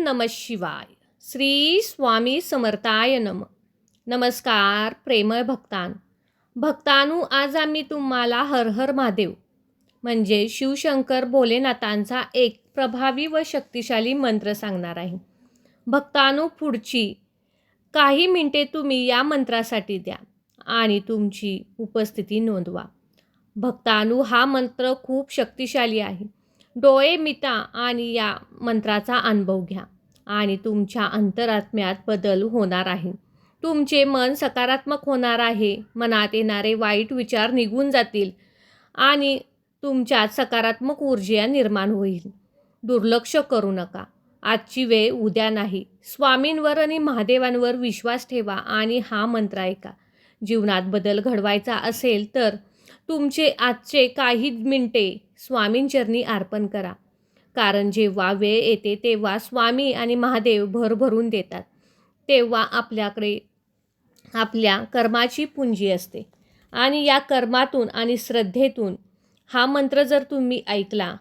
नमः शिवाय. श्री स्वामी समर्थाय नमः. नमस्कार प्रेमळ भक्तांनो, आज आम्ही तुम्हाला हर हर महादेव म्हणजे शिवशंकर भोलेनाथांचा एक प्रभावी व शक्तिशाली मंत्र सांगणार आहे. भक्तांनो, पुढची काही मिनिटे तुम्ही या मंत्रासाठी द्या आणि तुमची उपस्थिती नोंदवा. भक्तांनो, हा मंत्र खूप शक्तिशाली आहे. डोळे मिटा आणि या मंत्राचा अनुभव घ्या आणि तुमच्या अंतरात्म्यात बदल होणार आहे. तुमचे मन सकारात्मक होणार आहे. मनात येणारे वाईट विचार निघून जातील आणि तुमच्यात सकारात्मक ऊर्जा निर्माण होईल. दुर्लक्ष करू नका. आजची वेळ उद्या नाही. स्वामींवर आणि महादेवांवर विश्वास ठेवा आणि हा मंत्र ऐका. जीवनात बदल घडवायचा असेल तर तुमचे आजचे काही मिनिटे स्वामींचरणी अर्पण करा. कारण जेव्हा वेळ येते तेव्हा स्वामी आणि महादेव भरभरून देतात. तेव्हा आपल्याकडे आपल्या कर्माची पुंजी असते आणि या कर्मातून आणि श्रद्धेतून हा मंत्र जर तुम्ही ऐकला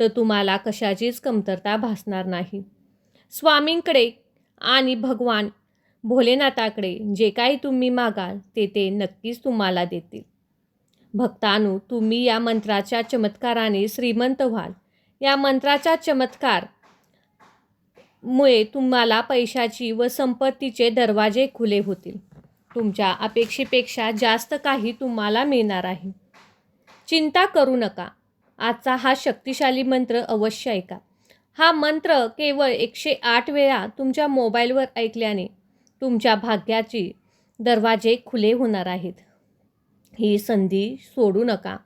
तर तुम्हाला कशाचीच कमतरता भासणार नाही. स्वामींकडे आणि भगवान भोलेनाथाकडे जे काही तुम्ही मागाल ते नक्कीच तुम्हाला देतील. भक्तांनो, तुम्ही या मंत्राच्या चमत्काराने श्रीमंत व्हाल. या मंत्राच्या चमत्कारमुळे तुम्हाला पैशाची व संपत्तीचे दरवाजे खुले होतील. तुमच्या अपेक्षेपेक्षा जास्त काही तुम्हाला मिळणार आहे. चिंता करू नका. आजचा हा शक्तिशाली मंत्र अवश्य ऐका. हा मंत्र केवळ 108 वेळा तुमच्या मोबाईलवर ऐकल्याने तुमच्या भाग्याचे दरवाजे खुले होणार आहेत. ही संधी सोडू नका.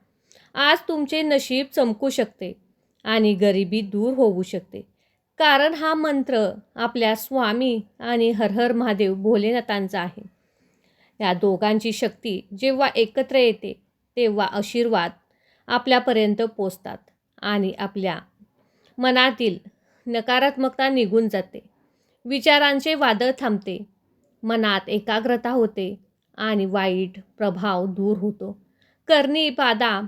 आज तुमचे नशीब चमकू शकते आणि गरिबी दूर होऊ शकते. कारण हा मंत्र आपल्या स्वामी आणि हर हर महादेव भोलेनाथांचा आहे. या दोघांची शक्ती जेव्हा एकत्र येते तेव्हा आशीर्वाद आपल्यापर्यंत पोचतात आणि आपल्या मनातील नकारात्मकता निघून जाते. विचारांचे वादळ थांबते. मनात एकाग्रता होते आणि वाईट प्रभाव दूर होतो. करणी बाधा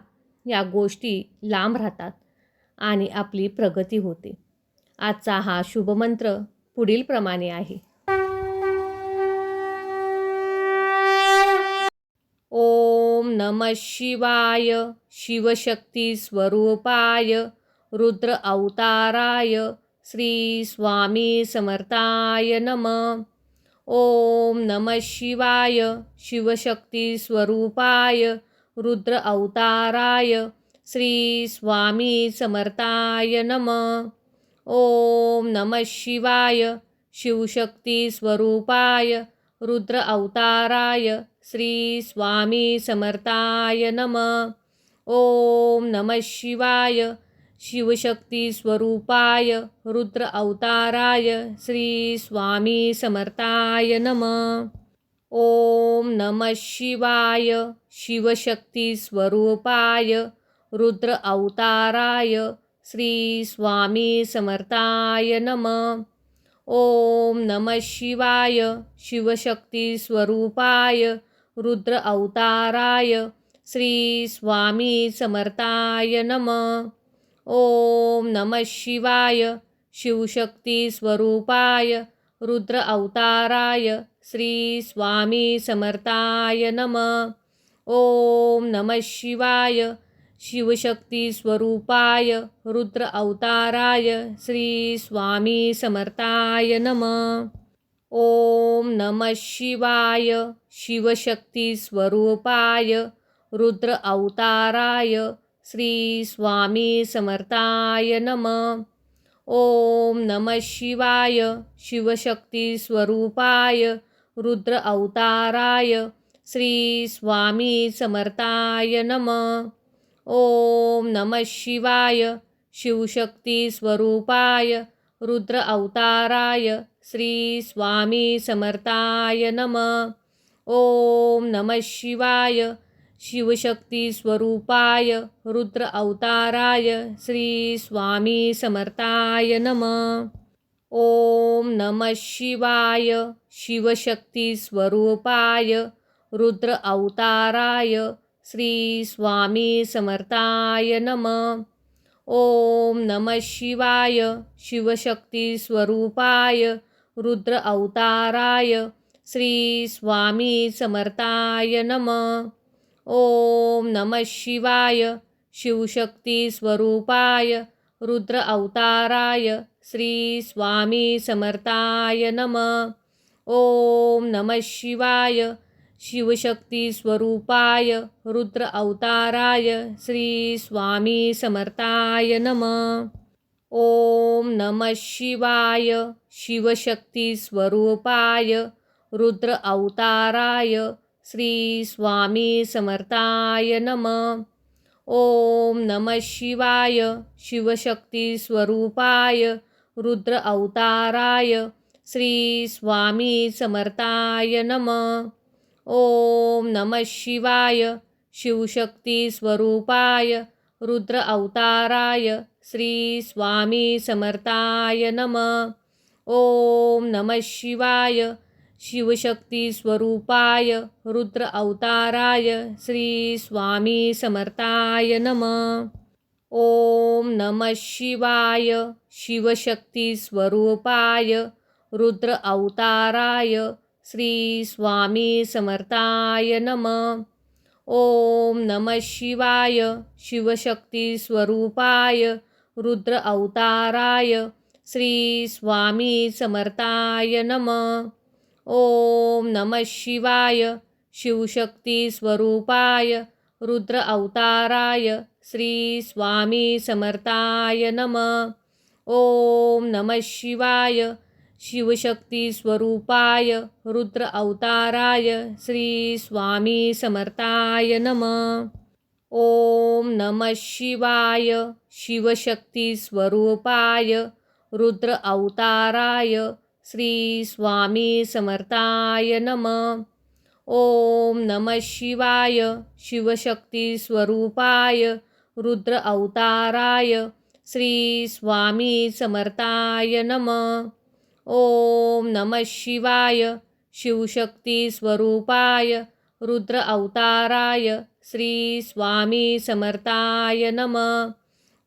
या गोष्टी लांब राहतात आणि आपली प्रगती होते. आजचा हा शुभ मंत्र पुढील प्रमाणे आहे. ओम नमः शिवाय. शिवशक्ती स्वरूपाय रुद्र अवताराय श्री स्वामी समर्थाय नमः. ओम नमः शिवाय. शिवशक्ती स्वरूपाय रुद्र अवताराय श्री स्वामी समर्थाय नमः. ओम नमः शिवाय. शिवशक्ती स्वरूपाय रुद्र अवताराय श्री स्वामी समर्थाय नमः. ओम नमः शिवाय. शिवशक्ती स्वरूपाय रुद्र अवताराय श्री स्वामी समर्थाय नमः. ओम नमः शिवाय. शिवशक्ती स्वरूपाय रुद्र अवताराय श्री स्वामी समर्थाय नमः. ओम नमः शिवाय. शिवशक्ती स्वरूपाय रुद्र अवताराय श्री स्वामी समर्थाय नमः. ओम नमः शिवाय. शिवशक्ती स्वरूपाय रुद्र अवताराय श्री स्वामी समर्थाय नमः. ओम नमः शिवाय. शिवशक्ती स्वरूपाय रुद्र अवताराय श्री स्वामी समर्थाय नमः. ओम नमः शिवाय. शिवशक्ती स्वरूपाय रुद्र अवताराय श्री स्वामी समर्थाय नमः. ओम नमः शिवाय. शिवशक्ती स्वरूपाय रुद्र अवताराय श्री स्वामी समर्थाय नमः. ओम नमः शिवाय. शिवशक्ती स्वरूपाय रुद्र अवताराय श्री स्वामी समर्थाय नमः. ओम नमः शिवाय. शिवशक्ती स्वरूपाय रुद्र अवताराय श्री स्वामी समर्थाय नमः. ओम नमः शिवाय. शिवशक्ती स्वरूपाय रुद्र अवताराय श्री स्वामी समर्थाय नमः. ओम नमः शिवाय शिवशक्ती स्वरूपाय रुद्र अवताराय श्री स्वामी समर्थाय नमः। ओम नमः शिवाय शिवशक्ती स्वरूपाय रुद्र अवताराय श्री स्वामी समर्थाय नमः। ओम नमः शिवाय शिवशक्ती स्वरूपाय रुद्र अवताराय श्री स्वामी समर्थाय नमः। ओम नमः शिवाय शिवशक्ती स्वरूपाय रुद्र अवताराय श्री स्वामी समर्थाय नमः। ओम नमः शिवाय शिवशक्ती स्वरूपाय रुद्र अवताराय श्री स्वामी समर्थाय नमः। ओम नमः शिवाय शिवशक्ती स्वरूपाय रुद्र अवताराय श्री स्वामी समर्थाय नमः। ओम नमः शिवाय शिवशक्ती स्वरूपाय रुद्र अवताराय श्री स्वामी समर्थाय नमः। ओम नमः शिवाय शिवशक्ती स्वरूपाय रुद्र अवताराय श्री स्वामी समर्थाय नमः। ओम नमः शिवाय शिवशक्ती स्वरूपाय रुद्र अवताराय श्री स्वामी समर्थाय नमः। ओम नमः शिवाय शिवशक्ती स्वरूपाय रुद्र अवताराय श्री स्वामी समर्थाय नमः। ओम नमः शिवाय शिवशक्ती स्वरूपाय रुद्र अवताराय श्री स्वामी समर्थाय नमः। ओम नमः शिवाय शिवशक्ती स्वरूपाय रुद्र अवताराय श्री स्वामी समर्थाय नमः। ओम नमः शिवाय शिवशक्ती स्वरूपाय रुद्र अवताराय श्री स्वामी समर्थाय नमः। ओम नमः शिवाय शिवशक्ती स्वरूपाय रुद्र अवताराय श्री स्वामी समर्थाय नमः।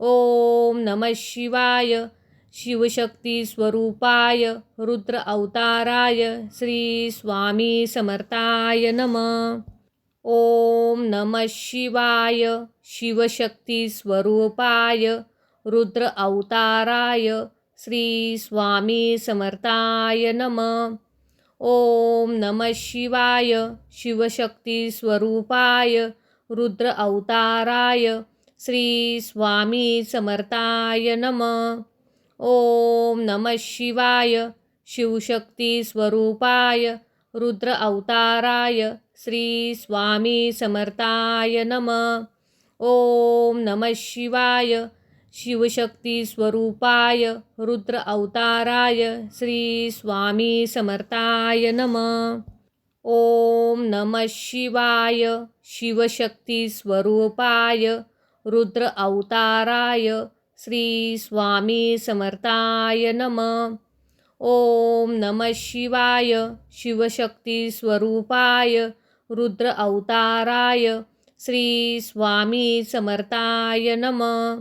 ओम नमः शिवाय शिवशक्ती स्वरूपाय रुद्र अवताराय श्री स्वामी समर्थाय नमः। ओम नमः शिवाय शिवशक्ती स्वरूपाय रुद्र अवताराय श्री स्वामी समर्थाय नमः। ओम नमः शिवाय शिवशक्ती स्वरूपाय रुद्र अवताराय श्री स्वामी समर्थाय नमः। ओम नमः शिवाय शिवशक्ती स्वरूपाय रुद्र अवताराय श्री स्वामी समर्थाय नमः। ओम नमः शिवाय शिवशक्ती स्वरूपाय रुद्र अवताराय श्री स्वामी समर्थाय नमः। ओम नमः शिवाय शिवशक्ती स्वरूपाय रुद्र अवताराय श्री स्वामी समर्थाय नमः। ओम नमः शिवाय शिवशक्ती स्वरूपाय रुद्र अवताराय श्री स्वामी समर्थाय नमः।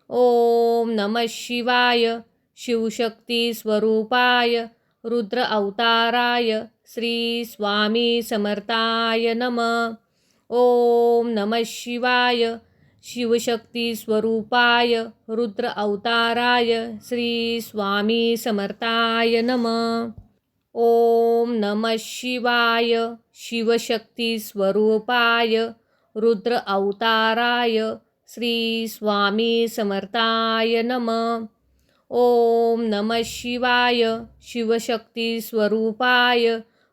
ओम नमः शिवाय शिवशक्ती स्वरूपाय रुद्र अवताराय श्री स्वामी समर्थाय नमः। ओम नमः शिवाय शिवशक्ती स्वरूपाय रुद्र अवताराय श्री स्वामी समर्थाय नमः। ओम नमः शिवाय शिवशक्ती स्वरूपाय रुद्र अवताराय श्री स्वामी समर्थाय नमः। ओम नमः शिवाय शिवशक्ती स्वरूपाय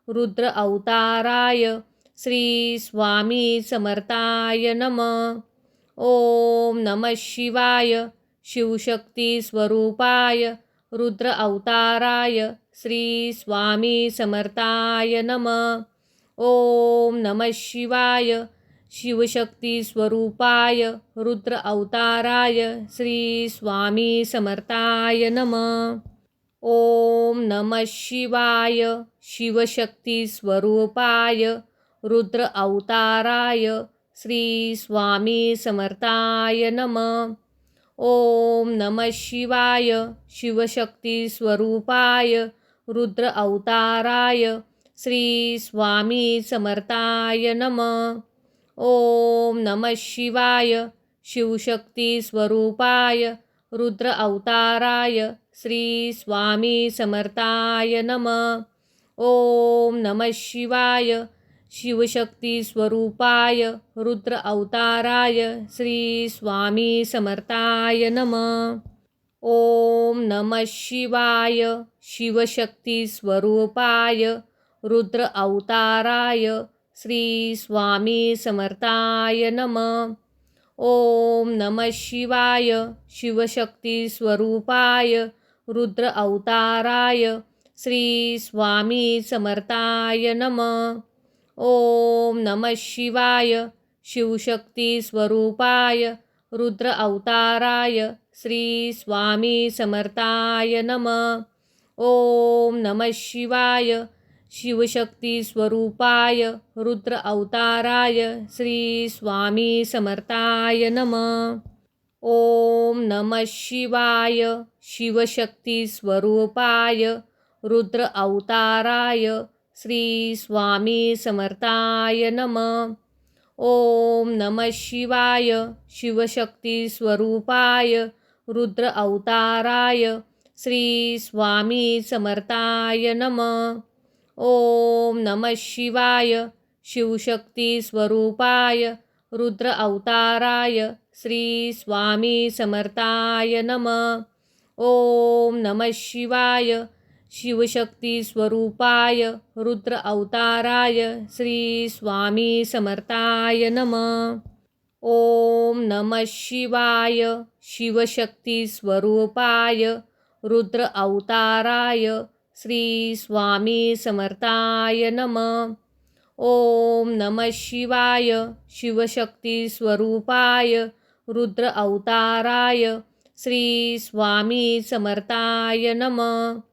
रुद्र अवताराय श्री स्वामी समर्थाय नमः। ओम नमः शिवाय शिवशक्ती स्वरूपाय रुद्र अवताराय श्री स्वामी समर्थाय नमः। ओम नमः शिवाय शिवशक्ती स्वरूपाय रुद्र अवताराय श्री स्वामी समर्थाय नमः। ओम नमः शिवाय शिवशक्ती स्वरूपाय रुद्र अवताराय श्री स्वामी समर्थाय नमः। ओम नमः शिवाय शिवशक्ती स्वरूपाय रुद्र अवताराय श्री स्वामी समर्थाय नमः. ओम नमः शिवाय शिवशक्ती स्वरूपाय रुद्र अवताराय श्री स्वामी समर्थाय नमः. ओम नमः शिवाय शिवशक्ती स्वरूपाय रुद्र अवताराय श्री स्वामी समर्थाय नमः. ओम नमः शिवाय शिवशक्ती स्वरूपाय रुद्र अवताराय श्री स्वामी समर्थाय नमः. ओम नमः शिवाय शिवशक्ती स्वरूपाय रुद्र अवताराय श्री स्वामी समर्थाय नमः. ओम नमः शिवाय शिवशक्ती स्वरूपाय रुद्र अवताराय श्री स्वामी समर्थाय नमः. ओम नमः शिवाय शिवशक्ती स्वरूपाय रुद्र अवताराय श्री स्वामी समर्थाय नमः. ओम नमः शिवाय शिवशक्ती स्वरूपाय रुद्र अवताराय श्री स्वामी समर्थाय नमः. ओम नमः शिवाय शिवशक्ती स्वरूपाय रुद्र अवताराय श्री स्वामी समर्थाय नमः. ओम नमः शिवाय शिवशक्ती स्वरूपाय रुद्र अवताराय श्री स्वामी समर्थाय नमः. ओम नमः शिवाय शिवशक्ती स्वरूपाय रुद्र अवताराय श्री स्वामी समर्थाय नमः. ओम नमः शिवाय शिवशक्ती स्वरूपाय रुद्र अवताराय श्री स्वामी समर्थाय नमः. ओम नमः शिवाय शिवशक्ती स्वरूपाय रुद्र अवताराय श्री स्वामी समर्थाय नमः.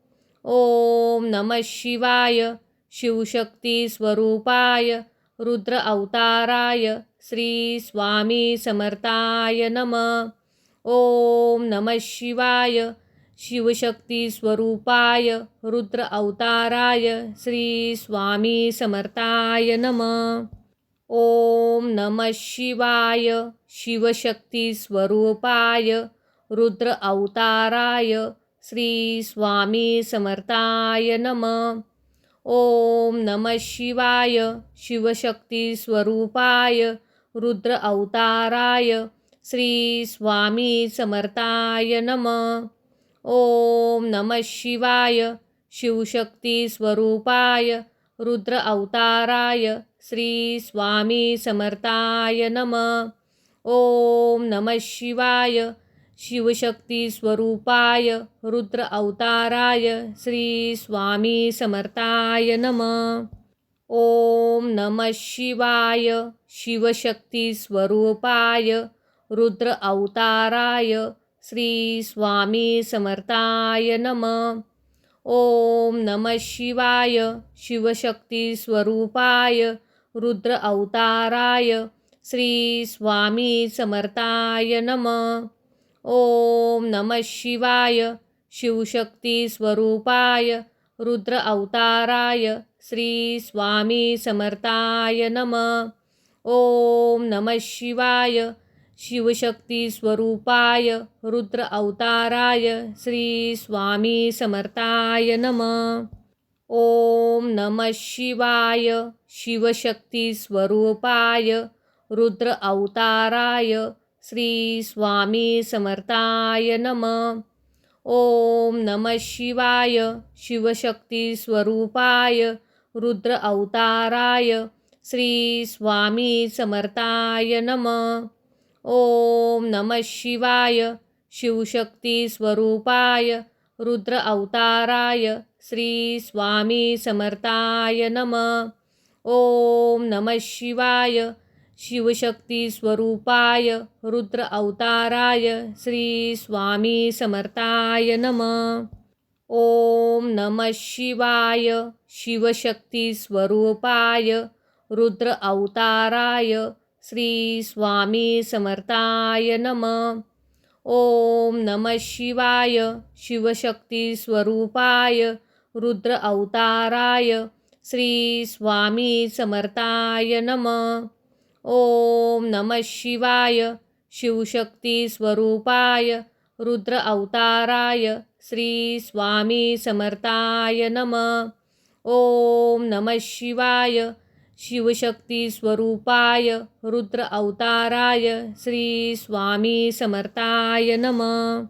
ओम नमः शिवाय शिवशक्ती स्वरूपाय रुद्र अवताराय श्री स्वामी समर्थाय नमः. ओम नमः शिवाय शिवशक्ती स्वरूपाय रुद्र अवताराय श्री स्वामी समर्थाय नमः. ओम नमः शिवाय शिवशक्ती स्वरूपाय रुद्र अवताराय श्री स्वामी समर्थाय नमः. ओम नमः शिवाय शिवशक्ती स्वरूपाय रुद्र अवताराय श्री स्वामी समर्थाय नमः. ओम नमः शिवाय शिवशक्ती स्वरूपाय रुद्र अवताराय श्री स्वामी समर्थाय नमः. ओम नमः शिवाय शिवशक्ती स्वरूपाय रुद्र अवताराय श्री स्वामी समर्थाय नमः. ओम नमः शिवाय शिवशक्ती स्वरूपाय रुद्र अवताराय श्री स्वामी समर्थाय नमः. ओम नमः शिवाय शिवशक्ती स्वरूपाय रुद्र अवताराय श्री स्वामी समर्थाय नमः. ओम नमः शिवाय शिवशक्ती स्वरूपाय रुद्र अवताराय श्री स्वामी समर्थाय नमः. ओम नमः शिवाय शिवशक्ती स्वरूपाय रुद्र अवताराय श्री स्वामी समर्थाय नमः. ओम नमः शिवाय शिवशक्ती स्वरूपाय रुद्र अवताराय श्री स्वामी समर्थाय नमः. ओम नमः शिवाय शिवशक्ती स्वरूपाय रुद्र अवताराय श्री स्वामी समर्थाय नमः. ओम नमः शिवाय शिवशक्ती स्वरूपाय रुद्र अवताराय श्री स्वामी समर्थाय नमः. ओम नमः शिवाय शिवशक्ती स्वरूपाय रुद्र अवताराय श्री स्वामी समर्थाय नमः. ओम नमः शिवाय शिवशक्ती स्वरूपाय रुद्र अवताराय श्री स्वामी समर्थाय नमः. ओम नमः शिवाय शिवशक्ती स्वरूपाय रुद्र अवताराय श्री स्वामी समर्थाय नमः। ओम नमः शिवाय शिवशक्ती स्वरूपाय रुद्र अवताराय श्री स्वामी समर्थाय नमः। ओम नमः शिवाय शिवशक्ती स्वरूपाय रुद्र अवताराय श्री स्वामी समर्थाय नमः।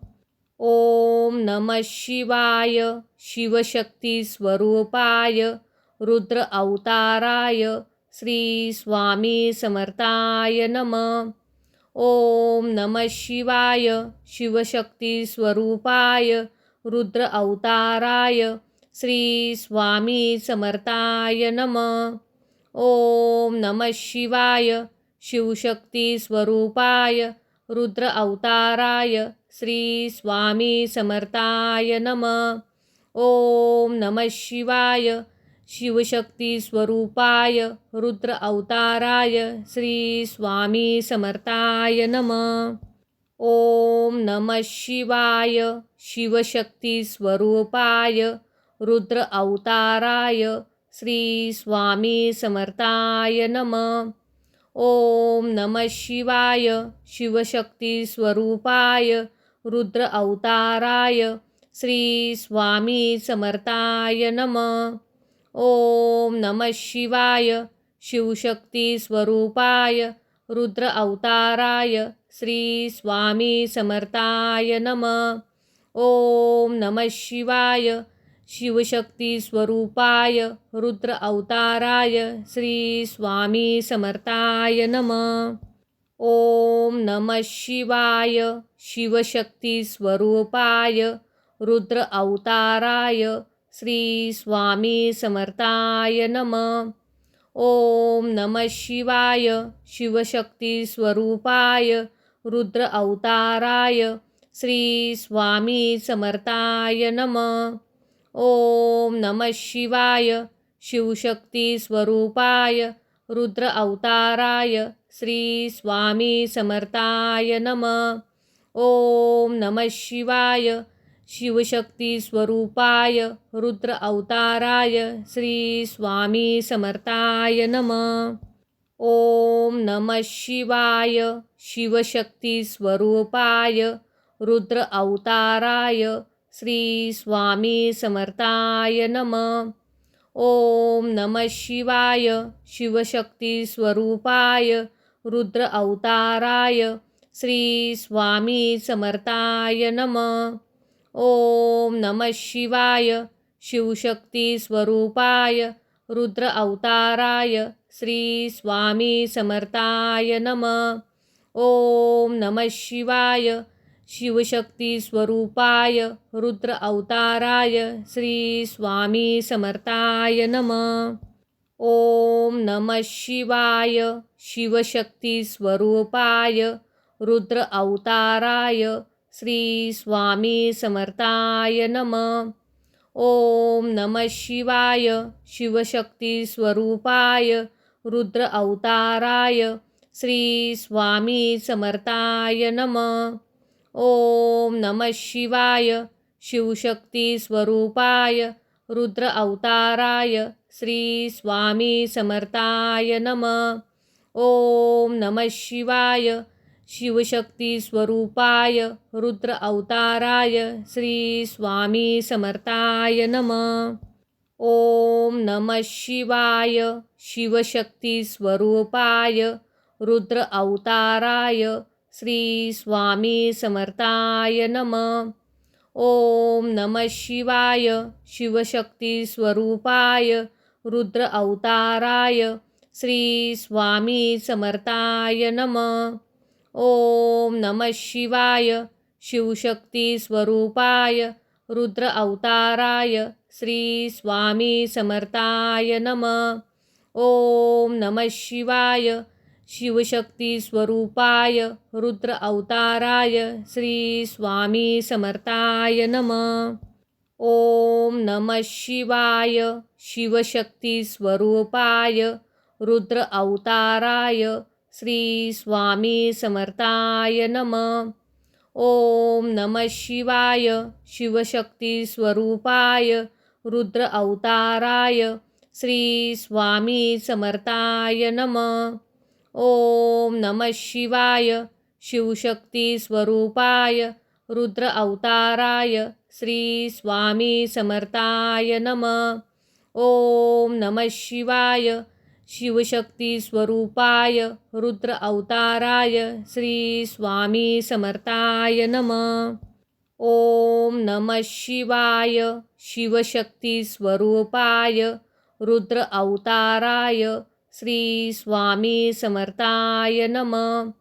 ओम नमः शिवाय शिवशक्ती स्वरूपाय रुद्र अवताराय श्री स्वामी समर्थाय नमः। ओम नमः शिवाय शिवशक्ती स्वरूपाय रुद्र अवताराय श्री स्वामी समर्थाय नमः। ओम नमः शिवाय शिवशक्ती स्वरूपाय रुद्र अवताराय श्री स्वामी समर्थाय नमः। ओम नमः शिवाय शिवशक्ती स्वरूपाय रुद्र अवताराय श्री स्वामी समर्थाय नमः। ओम नमः शिवाय शिवशक्ती स्वरूपाय रुद्र अवताराय श्री स्वामी समर्थाय नमः। ओम नमः शिवाय शिवशक्ती स्वरूपाय रुद्र अवताराय श्री स्वामी समर्थाय नमः। ओम नमः शिवाय शिवशक्ती स्वरूपाय रुद्र अवताराय श्री स्वामी समर्थाय नमः। ओम नमः शिवाय शिवशक्ती स्वरूपाय रुद्र अवताराय श्री स्वामी समर्थाय नमः। ओम नमः शिवाय शिवशक्ती स्वरूपाय रुद्र अवताराय श्री स्वामी समर्थाय नमः। ओम नमः शिवाय शिवशक्ती स्वरूपाय रुद्र अवताराय श्री स्वामी समर्थाय नमः। ओम नमः शिवाय शिवशक्ती स्वरूपाय रुद्र अवताराय श्री स्वामी समर्थाय नमः। ओम नमः शिवाय शिवशक्ती स्वरूपाय रुद्र अवताराय श्री स्वामी समर्थाय नमः। ओम नमः शिवाय शिवशक्ती स्वरूपाय रुद्र अवताराय श्री स्वामी समर्थाय नमः। ओम नमः शिवाय शिवशक्ती स्वरूपाय रुद्र अवताराय श्री स्वामी समर्थाय नमः। ओम नमः शिवाय शिवशक्ती स्वरूपाय रुद्र अवताराय श्री स्वामी समर्थाय नमः। ओम नमः शिवाय शिवशक्ती स्वरूपाय रुद्र अवताराय श्री स्वामी समर्थाय नमः। ओम नमः शिवाय शिवशक्ती स्वरूपाय रुद्र अवताराय श्री स्वामी समर्थाय नमः। ओम नमः शिवाय शिवशक्ती स्वरूपाय रुद्र अवताराय श्री स्वामी समर्थाय नमः। ओम नमः शिवाय शिवशक्ती स्वरूपाय रुद्र अवताराय श्री स्वामी समर्थाय नमः। ओम नमः शिवाय शिवशक्ती स्वरूपाय रुद्र अवताराय श्री स्वामी समर्थाय नमः। ओम नमः शिवाय शिवशक्ती स्वरूपाय रुद्र अवताराय श्री स्वामी समर्थाय नमः। ओम नमः शिवाय शिवशक्ती स्वरूपाय रुद्र अवताराय श्री स्वामी समर्थाय नमः। ओम नमः शिवाय शिवशक्ती स्वरूपाय रुद्र अवताराय श्री स्वामी समर्थाय नमः। ओम नमः शिवाय शिवशक्ती स्वरूपाय रुद्र अवताराय श्री स्वामी समर्थाय नमः। ओम नमः शिवाय शिवशक्ती स्वरूपाय रुद्र अवताराय श्री स्वामी समर्थाय नमः। ओम नमः शिवाय शिवशक्ती स्वरूपाय रुद्र अवताराय श्री स्वामी समर्थाय नमः। ओम नमः शिवाय शिवशक्ती स्वरूपाय रुद्र अवताराय श्री स्वामी समर्थाय नमः। ओम नमः शिवाय शिवशक्ती स्वरूपाय रुद्र अवताराय श्री स्वामी समर्थाय नमः। ओम नमः शिवाय शिवशक्ती स्वरूपाय रुद्र अवताराय श्री स्वामी समर्थाय नमः।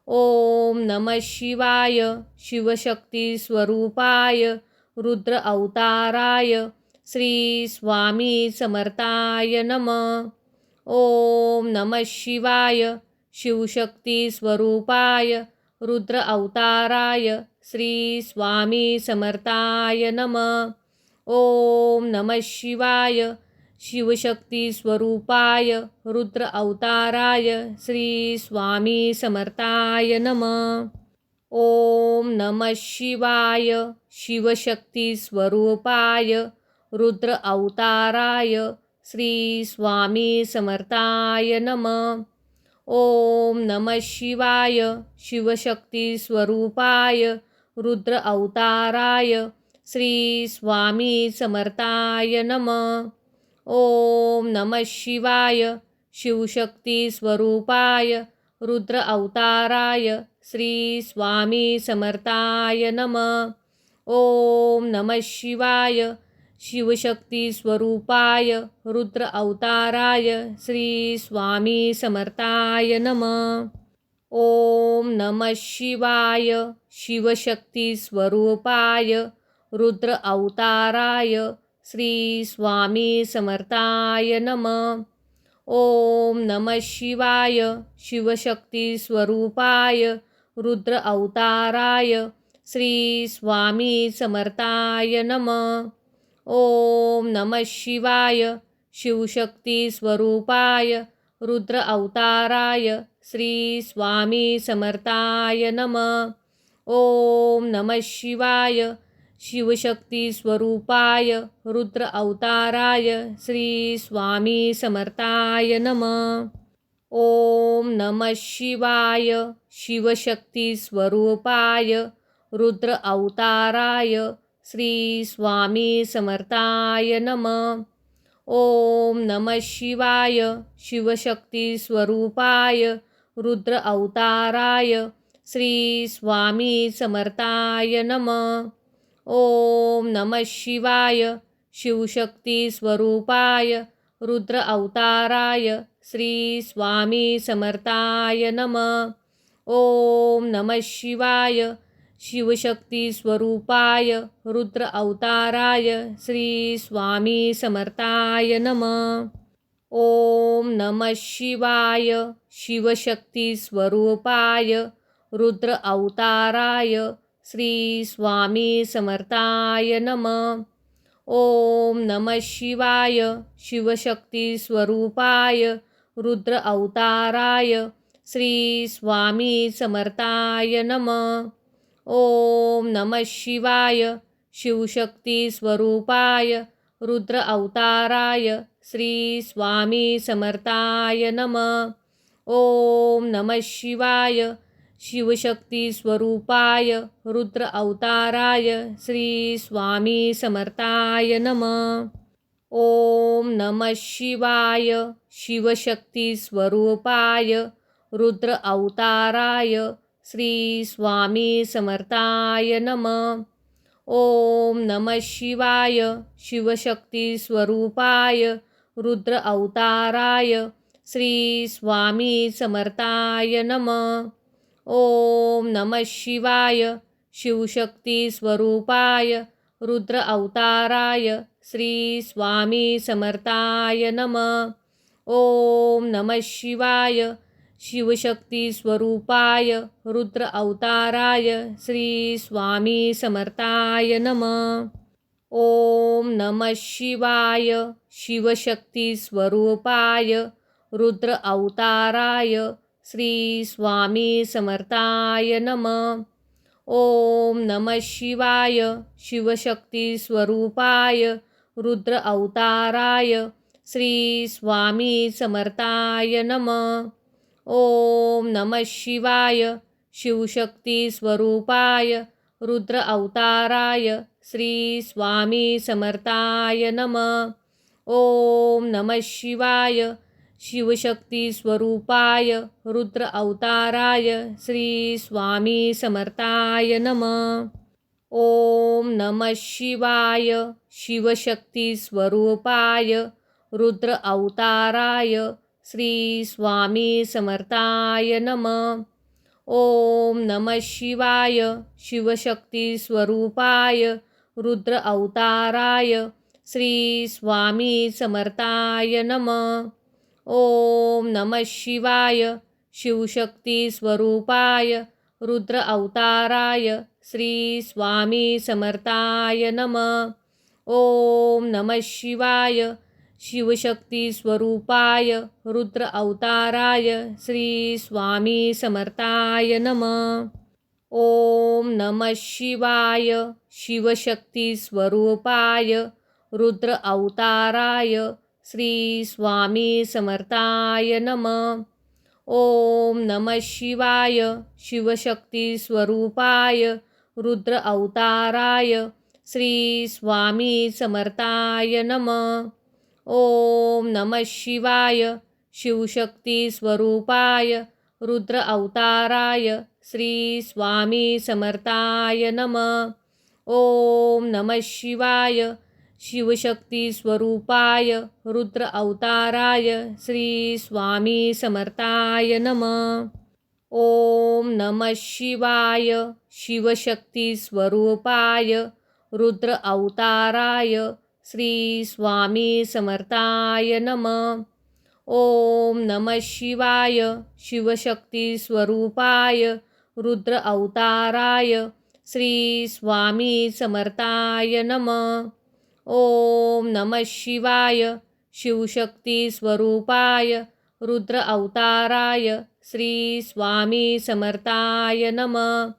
ओम नमः शिवाय शिवशक्ती स्वरूपाय रुद्र अवताराय श्री स्वामी समर्थाय नमः। ओम नमः शिवाय शिवशक्ती स्वरूपाय रुद्र अवताराय श्री स्वामी समर्थाय नमः। ओम नमः शिवाय शिवशक्ती स्वरूपाय रुद्र अवताराय श्री स्वामी समर्थाय नमः। ओम नमः शिवाय शिवशक्ती स्वरूपाय रुद्र अवताराय श्री स्वामी समर्थाय नमः। ओम नमः शिवाय शिवशक्ती स्वरूपाय रुद्र अवताराय श्री स्वामी समर्थाय नमः। ओम नमः शिवाय शिवशक्ती स्वरूपाय रुद्र अवताराय श्री स्वामी समर्थाय नमः। ओम नमः शिवाय शिवशक्ती स्वरूपाय रुद्र अवताराय श्री स्वामी समर्थाय नमः। ओम नमः शिवाय शिवशक्ती स्वरूपाय रुद्र अवताराय श्री स्वामी समर्थाय नमः। ओम नमः शिवाय शिवशक्ती स्वरूपाय रुद्र अवताराय श्री स्वामी समर्थाय नमः। ओम नमः शिवाय शिवशक्ती स्वरूपाय रुद्र अवताराय श्री स्वामी समर्थाय नमः। ओम नमः शिवाय शिवशक्ती स्वरूपाय रुद्र अवताराय श्री स्वामी समर्थाय नमः। ओम नमः शिवाय शिवशक्ती स्वरूपाय रुद्र अवताराय श्री स्वामी समर्थाय नमः। ओम नमः शिवाय शिवशक्ती स्वरूपाय रुद्र अवताराय श्री स्वामी समर्थाय नमः। ओम नमः शिवाय शिवशक्ती स्वरूपाय रुद्र अवताराय श्री स्वामी समर्थाय नमः। ओम नमः शिवाय शिवशक्ती स्वरूपाय रुद्र अवताराय श्री स्वामी समर्थाय नमः। ओम नमः शिवाय शिवशक्ती स्वरूपाय रुद्र अवताराय श्री स्वामी समर्थाय नमः। ओम नमः शिवाय शिवशक्ती स्वरूपाय रुद्र अवताराय श्री स्वामी समर्थाय नमः। ओम नमः शिवाय शिवशक्ती स्वरूपाय रुद्र अवताराय श्री स्वामी समर्थाय नमः। ओम नमः शिवाय शिवशक्ती स्वरूपाय रुद्र अवताराय श्री स्वामी समर्थाय नमः। ओम नमः शिवाय शिवशक्ती स्वरूपाय रुद्र अवताराय श्री स्वामी समर्थाय नमः। ओम नमः शिवाय शिवशक्ती स्वरूपाय रुद्र अवताराय श्री स्वामी समर्थाय नमः। ओम नमः शिवाय शिवशक्ती स्वरूपाय रुद्र अवताराय श्री स्वामी समर्थाय नमः। ओम नमः शिवाय शिवशक्ती स्वरूपाय रुद्र अवताराय श्री स्वामी समर्थाय नमः। ओम नमः शिवाय शिवशक्ती स्वरूपाय रुद्र अवताराय श्री स्वामी समर्थाय नमः। ओम नमः शिवाय शिवशक्ती स्वरूपाय रुद्र अवताराय श्री स्वामी समर्थाय नमः। ओम नमः शिवाय शिवशक्ती स्वरूपाय रुद्र अवताराय श्री स्वामी समर्थाय नमः। ओम नमः शिवाय शिवशक्ती स्वरूपाय रुद्र अवताराय श्री स्वामी समर्थाय नमः। ओम नमः शिवाय शिवशक्ती स्वरूपाय रुद्र अवताराय श्री स्वामी समर्थाय नमः। ओम नमः शिवाय शिवशक्ती स्वरूपाय रुद्र अवताराय श्री स्वामी समर्थाय नमः। ओम नमः शिवाय शिवशक्ती स्वरूपाय रुद्र अवताराय श्री स्वामी समर्थाय नमः। ओम नमः शिवाय शिवशक्ती स्वरूपाय रुद्र अवताराय श्री स्वामी समर्थाय नमः। ओम नमः शिवाय शिवशक्ती स्वरूपाय रुद्र अवताराय श्री स्वामी समर्थाय नमः। ओम नमः शिवाय शिवशक्ती स्वरूपाय रुद्र अवताराय श्री स्वामी समर्थाय नमः। ओम नमः शिवाय शिवशक्ती स्वरूपाय रुद्र अवताराय श्री स्वामी समर्थाय नमः। ओम नमः शिवाय शिवशक्ती स्वरूपाय रुद्र अवताराय श्री स्वामी समर्थाय नमः। ओम नमः शिवाय शिवशक्ती स्वरूपाय रुद्र अवताराय श्री स्वामी समर्थाय नमः। ओम नमः शिवाय शिवशक्ती स्वरूपाय रुद्र अवताराय श्री स्वामी समर्थाय नमः। ओम नमः शिवाय शिवशक्ती स्वरूपाय रुद्र अवताराय श्री स्वामी समर्थाय नमः।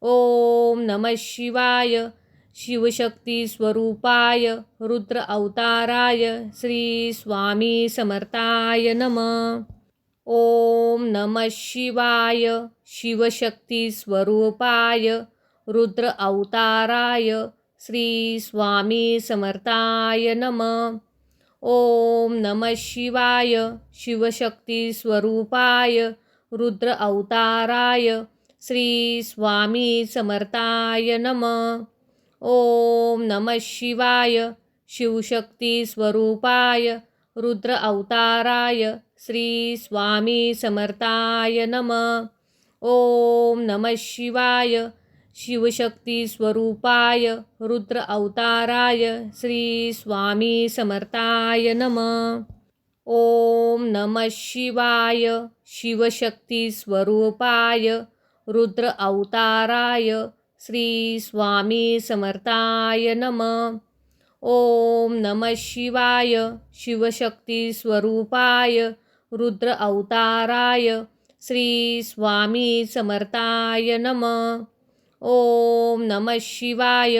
ओम नमः शिवाय शिवशक्ती स्वरूपाय रुद्र अवताराय श्री स्वामी समर्थाय नमः। ओम नमः शिवाय शिवशक्ती स्वरूपाय रुद्र अवताराय श्री स्वामी समर्थाय नमः। ओम नमः शिवाय शिवशक्ती स्वरूपाय रुद्र अवताराय श्री स्वामी समर्थाय नमः। ओम नमः शिवाय शिवशक्ती स्वरूपाय रुद्र अवताराय श्री स्वामी समर्थाय नमः। ओम नमः शिवाय शिवशक्ती स्वरूपाय रुद्र अवताराय श्री स्वामी समर्थाय नमः। ओम नमः शिवाय शिवशक्ती स्वरूपाय रुद्र अवताराय श्री स्वामी समर्थाय नमः। ओम नमः शिवाय शिवशक्ती स्वरूपाय रुद्र अवताराय श्री स्वामी समर्थाय नमः। ओम नमः शिवाय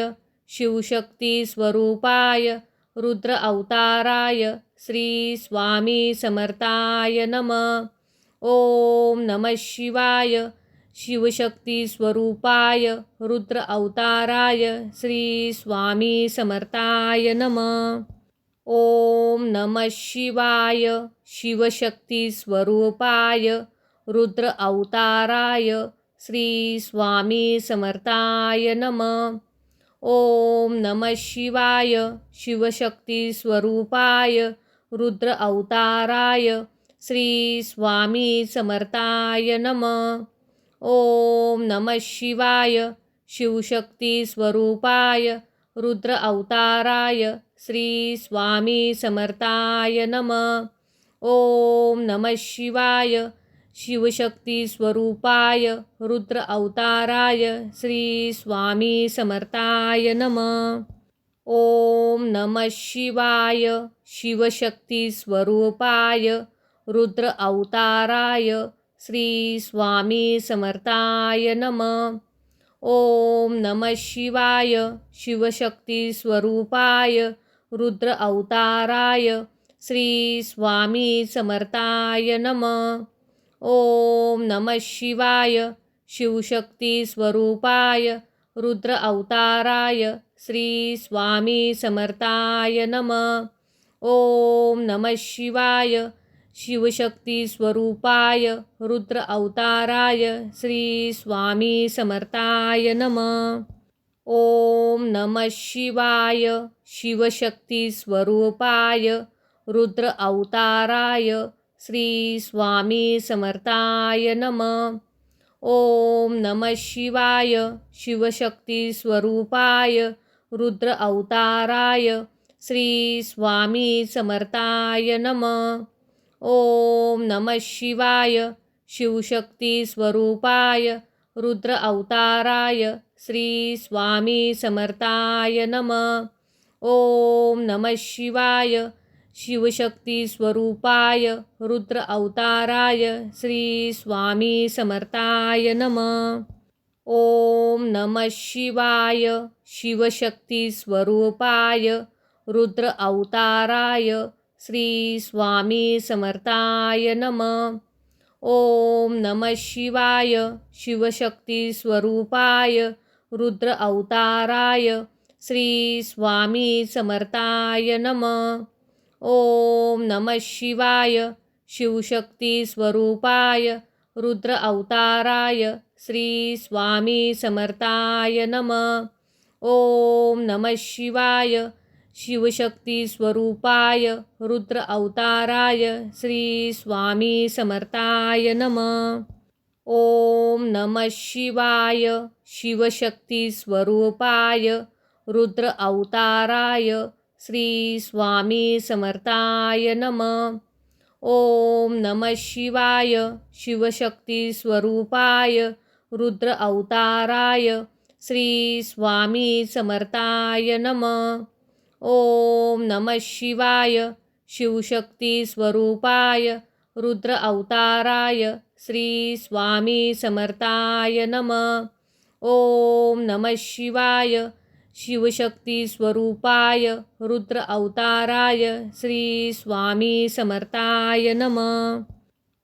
शिवशक्ती स्वरूपाय रुद्र अवताराय श्री स्वामी समर्थाय नमः। ओम नमः शिवाय शिवशक्ती स्वरूपाय रुद्र अवताराय श्री स्वामी समर्थाय नमः। ओम नमः शिवाय शिवशक्ती स्वरूपाय रुद्र अवताराय श्री स्वामी समर्थाय नमः। ओम नमः शिवाय शिवशक्ती स्वरूपाय रुद्र अवताराय श्री स्वामी समर्थाय नमः। ओम नमः शिवाय शिवशक्ती स्वरूपाय रुद्र अवताराय श्री स्वामी समर्थाय नमः। ओम नमः शिवाय शिवशक्ती स्वरूपाय रुद्र अवताराय श्री स्वामी समर्थाय नमः। ओम नमः शिवाय शिवशक्ती स्वरूपाय रुद्र अवताराय श्री स्वामी समर्थाय नमः। ओम नमः शिवाय शिवशक्ती स्वरूपाय रुद्र अवताराय श्री स्वामी समर्थाय नमः। ओम नमः शिवाय शिवशक्ती स्वरूपाय रुद्र अवताराय श्री स्वामी समर्थाय नमः। ओम नमः शिवाय शिवशक्ती स्वरूपाय रुद्र अवताराय श्री स्वामी समर्थाय नमः। ओम नमः शिवाय शिवशक्ती स्वरूपाय रुद्र अवताराय श्री स्वामी समर्थाय नमः। ओम नमः शिवाय शिवशक्ती स्वरूपाय रुद्र अवताराय श्री स्वामी समर्थाय नमः। ओम नमः शिवाय शिवशक्ती स्वरूपाय रुद्र अवताराय श्री स्वामी समर्थाय नमः। ओम नमः शिवाय शिवशक्ती स्वरूपाय रुद्र अवताराय श्री स्वामी समर्थाय नमः। ओम नमः शिवाय शिवशक्ती स्वरूपाय रुद्र अवताराय श्री स्वामी समर्थाय नमः। ओम नमः शिवाय शिवशक्ती स्वरूपाय रुद्र अवताराय श्री स्वामी समर्थाय नमः। ओम नमः शिवाय शिवशक्ती स्वरूपाय रुद्र अवताराय श्री स्वामी समर्थाय नमः। ओम नमः शिवाय शिवशक्ती स्वरूपाय रुद्र अवताराय श्री स्वामी समर्थाय नमः। ओम नमः शिवाय शिवशक्ती स्वरूपाय रुद्र अवताराय श्री स्वामी समर्थाय नमः। ओम नमः शिवाय शिवशक्ती स्वरूपाय रुद्र अवताराय श्री स्वामी समर्थाय नमः। ओम नमः शिवाय शिवशक्ती स्वरूपाय रुद्र अवताराय श्री स्वामी समर्थाय नमः। ओम नमः शिवाय शिवशक्ती स्वरूपाय रुद्र अवताराय श्री स्वामी समर्थाय नमः।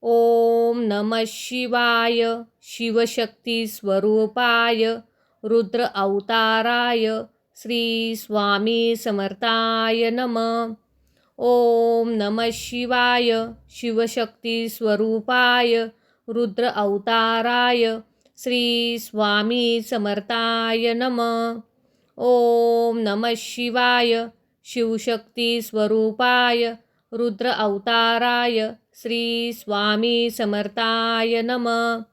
ओम नमः शिवाय शिवशक्ती स्वरूपाय रुद्र अवताराय श्री स्वामी समर्थाय नमः। ओम नमः शिवाय शिवशक्ती स्वरूपाय रुद्र अवताराय श्री स्वामी समर्थाय नमः। ओम नमः शिवाय शिवशक्ती स्वरूपाय रुद्र अवताराय श्री स्वामी समर्थाय नमः।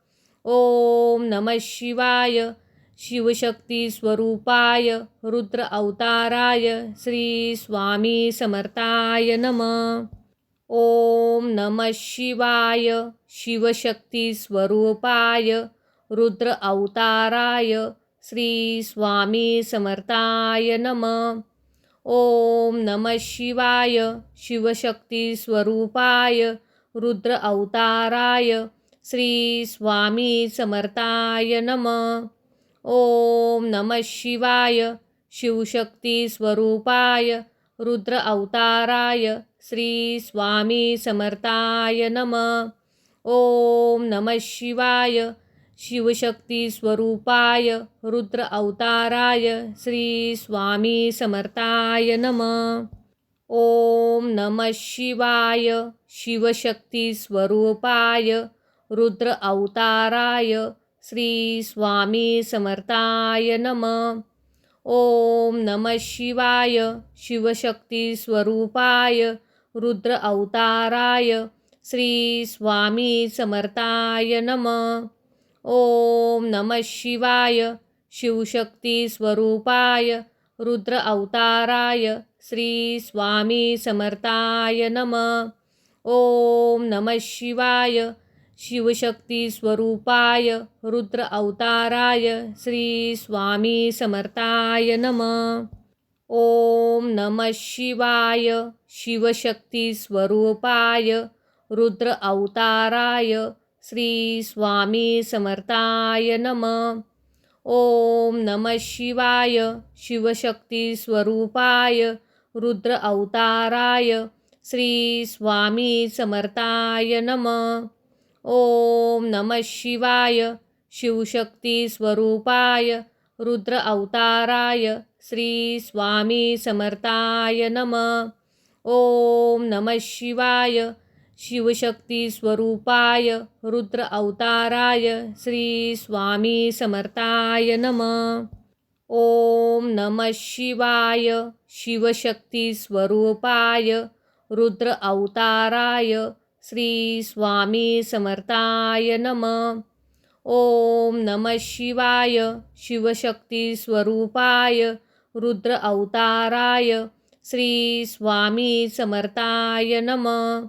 ओम नमः शिवाय शिवशक्ती स्वरूपाय रुद्र अवताराय श्री स्वामी समर्थाय नमः। ओम नमः शिवाय शिवशक्ती स्वरूपाय रुद्र अवताराय श्री स्वामी समर्थाय नमः। ओम नमः शिवाय शिवशक्ती स्वरूपाय रुद्र अवताराय श्री स्वामी समर्थाय नमः। ओम नमः शिवाय शिवशक्ती स्वरूपाय रुद्र अवताराय श्री स्वामी समर्थाय नमः। ओम नमः शिवाय शिवशक्ती स्वरूपाय रुद्र अवताराय श्री स्वामी समर्थाय नमः। ओम नमः शिवाय शिवशक्ती स्वरूपाय रुद्र अवताराय श्री स्वामी समर्थाय नमः। ओम नमः शिवाय शिवशक्ती स्वरूपाय रुद्र अवताराय श्री स्वामी समर्थाय नमः। ओम नमः शिवाय शिवशक्ती स्वरूपाय रुद्र अवताराय श्री स्वामी समर्थाय नमः। ओम नमः शिवाय शिवशक्ती स्वरूपाय रुद्र अवताराय श्री स्वामी समर्थाय नमः। ओम नमः शिवाय शिवशक्ती स्वरूपाय रुद्र अवताराय श्री स्वामी समर्थाय नमः। ओम नमः शिवाय शिवशक्ती स्वरूपाय रुद्र अवताराय श्री स्वामी समर्थाय नमः। ओम नमः शिवाय शिवशक्ती स्वरूपाय रुद्र अवताराय श्री स्वामी समर्थाय नमः। ओम नमः शिवाय शिवशक्ती स्वरूपाय रुद्र अवताराय श्री स्वामी समर्थाय नमः। ओम नमः शिवाय शिवशक्ती स्वरूपाय रुद्र अवताराय श्री स्वामी समर्थाय नमः। ओम नमः शिवाय शिवशक्ती स्वरूपाय रुद्र अवताराय श्री स्वामी समर्थाय नमः।